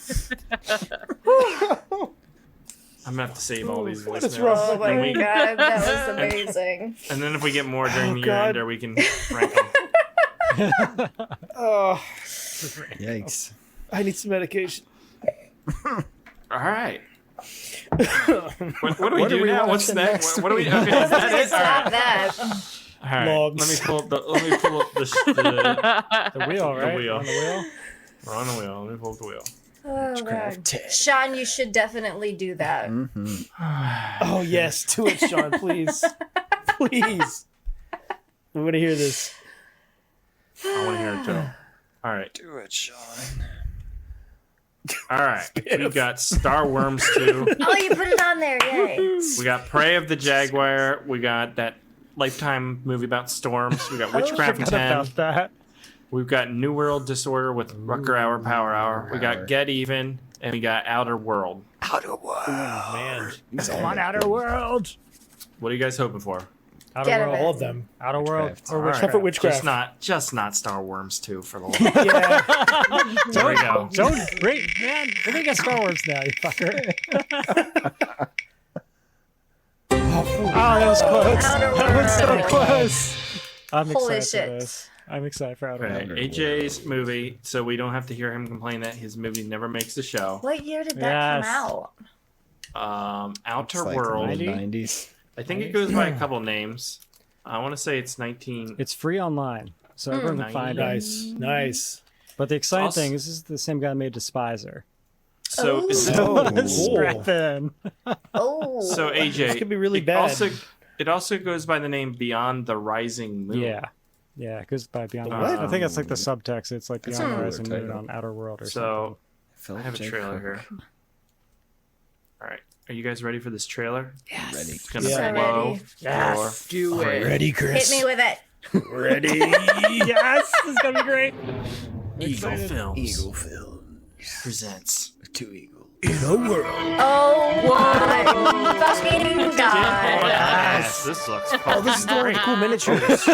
I'm gonna have to save all these What is voicemails. wrong Oh with my And we- god, that was amazing. And then if we get more during the God. year-ender, we can rank them. Oh, Yikes. I need some medication. All right. What do we What do are we now? What's watching next? next What do we? Okay, is that it? All Stop right. that. All right. Logs. Let me pull up the The wheel, right? wheel. On the wheel. We're on the wheel. Let me pull up the wheel. Oh god. Sean, you should definitely do that. Oh yes, do it, Sean, please. Please. We want to hear this. I want to hear it too. All right. Do it, Sean. All right. We got Star Worms 2. Oh, you put it on there, yay. We got Prey of the Jaguar. We got that Lifetime movie about storms. We got Witchcraft Forgot 10. about that. We've got New World Disorder with Rucker Hour, Power Hour. We got Get Even, and we got Outer World. Outer World. Oh, man. Come on, Outer World. What are you guys hoping for? Outer Get World. it. All of them. Outer World. Witchcraft. Or All right. Except for Witchcraft. Just not Star Worms 2 for the love. Yeah. There we go. Don't great man. We're gonna get Star Wars now, you fucker. Oh, that was close. Outer That was so World. close. I'm Holy excited shit. for this. I'm excited for Outer Right. World. AJ's movie, so we don't have to hear him complain that his movie never makes the show. What year did that come out? Outer It's like World. the mid-90s. I think it goes by a couple names. I want to say it's 19. It's free online, so everyone can find it. Nice. Nice. But the exciting Also- thing is, this is the same guy that made Despiser. So is it, Oh, cool. Strap in. Oh. so AJ? This could be really bad. It also goes by the name Beyond the Rising Moon. Yeah. Yeah, it goes by Beyond the What? Rising. I think that's like the subtext. It's like That's Beyond a the cooler Rising Moon title. on Outer World or So Philip I have a J. trailer Cook. here. All right, are you guys ready for this trailer? Yes. Ready. It's gonna Yeah. blow. Ready. Yes. Do it. Ready, Chris? Hit me with it. Ready. yes, this is gonna be great. Eagle Films Eagle Films. presents. Two eagles. In a world. Oh my fucking god. Yes, this looks. Oh, this is the one with the cool miniatures.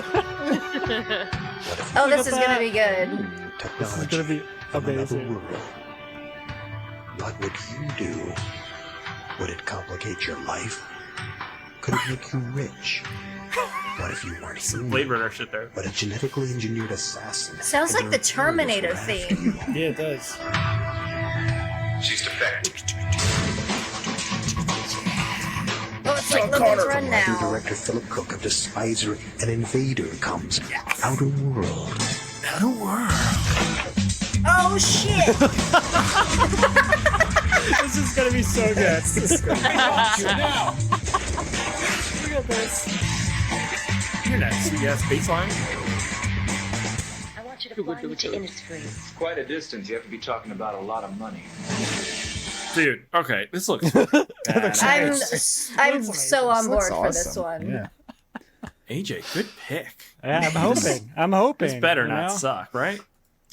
Oh, this is gonna be good. This is gonna be amazing. What would you do? Would it complicate your life? Could it make you rich? What if you weren't human, Blade Runner shit there. but a genetically engineered assassin? Sounds like the Terminator theme. Yeah, it does. She's defective. Oh, it's like Logan's Run Writer now. director Philip Cook of Despiser and Invader comes Outer World. Outer world. Oh shit! This is gonna be so good. Now. Look at this. You're next. Yes, baseline. I want you to fly me to Innisfree. It's quite a distance. You have to be talking about a lot of money. Dude, okay, this looks. I'm so on board for this awesome. one. Yeah. AJ, good pick. Yeah, I'm hoping. I'm hoping. This better you not know? suck, right?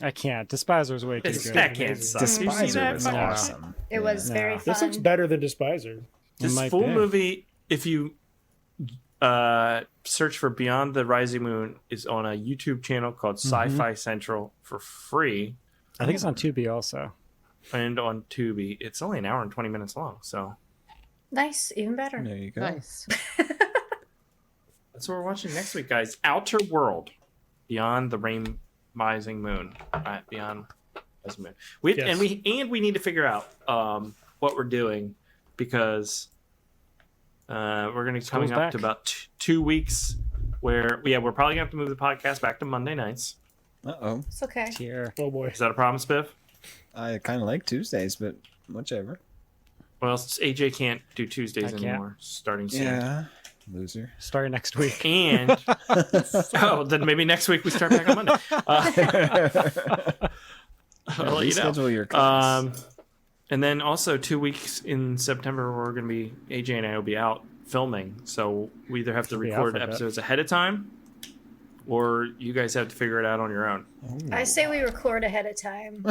I can't. Despiser's way too It's- good. that can't suck. You see Despiser that? was Fucking- awesome. It was Yeah. very fun. This looks better than Despiser. This might full be. movie, if you search for Beyond the Rising Moon, is on a YouTube channel called Sci-Fi Central for free, I think it's on Tubi also. and on Tubi. It's only an hour and 20 minutes long, so Nice, even better. There you go. Nice. that's what we're watching next week, guys. Outer World, Beyond the Rising Moon, Beyond Rising Moon. Yes. And we need to figure out what we're doing, because We're going to be coming School's up back. to about 2 weeks where, we're probably going to have to move the podcast back to Monday nights. Uh-oh. It's okay. Here. Oh boy. Is that a problem, Spiv? I kind of like Tuesdays, but whichever. Well, AJ can't do Tuesdays I can't. anymore, starting soon. Yeah. Loser. Starting next week. And then maybe next week we start back on Monday. I'll let you know. Reschedule your class. And then also 2 weeks in September, we're going to be, AJ and I will be out filming. So we either have to Be out record for a bit. episodes ahead of time, or you guys have to figure it out on your own. I say we record ahead of time.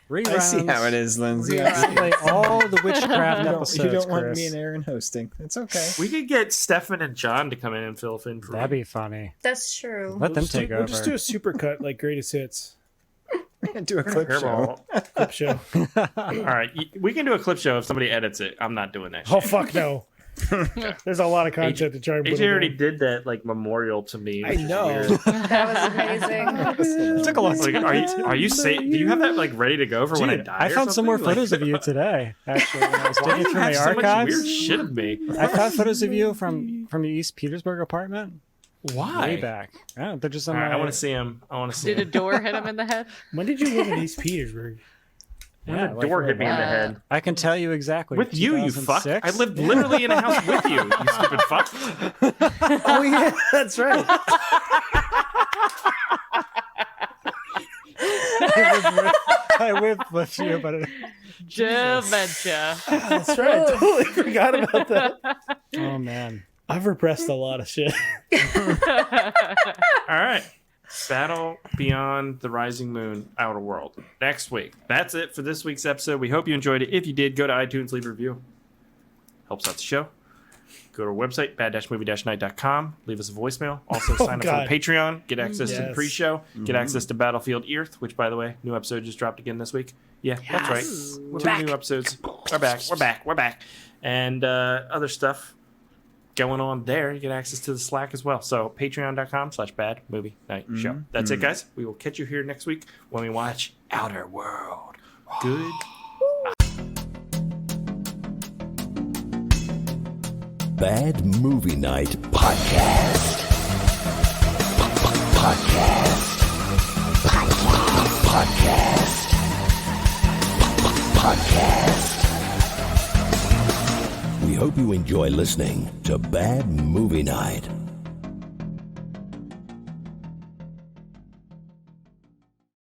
Reruns. I see how it is, Lindsay. Like all the witchcraft You episodes. don't want Chris. me and Aaron hosting. It's okay. We could get Stefan and John to come in and fill in for That'd be funny. That's true. Let them We'll take over. We'll just do a supercut like greatest hits. Do a clip show. Clip show. All right, we can do a clip show if somebody edits it. I'm not doing that shit. Oh fuck no. There's a lot of content to try and put AJ in already there. did that like memorial to me. I which is know. weird. That was amazing. It took a long Like, time. are you say? Do you have that like ready to go for when I Dude, die? I or found some more something? photos of you today. Actually, when I was Why do digging you through have my so much archives, weird shit of me? I found photos of you from your East Petersburg apartment. Why? Way back. Oh, they're just on All right, my. I want to see him. I want to see Did a him. door hit him in the head? When did you live in East Petersburg? When Yeah, the like door a hit me in the while. head. I can tell you exactly. With you, you fuck. 2006? I lived literally in a house with you, you stupid fuck. Oh yeah, that's right. I lived with you, but Dementia. That's right. I totally forgot about that. oh man, I've repressed a lot of shit. All right. Battle Beyond the Rising Moon Outer World. Next week. That's it for this week's episode. We hope you enjoyed it. If you did, go to iTunes, leave a review. Helps out the show. Go to our website, bad-movie-night.com. Leave us a voicemail. Also, sign up God. for Patreon. Get access to the Yes. pre-show. Get access to Battlefield Earth, which, by the way, new episode just dropped again this week. Yeah, that's right. We're Two back. new episodes. We're back. And other stuff going on there. You get access to the Slack as well. So, patreon.com/bad-movie-night-show. That's it, guys. We will catch you here next week when we watch Outer World. Good. Bad Movie Night Podcast. Podcast. We hope you enjoy listening to Bad Movie Night.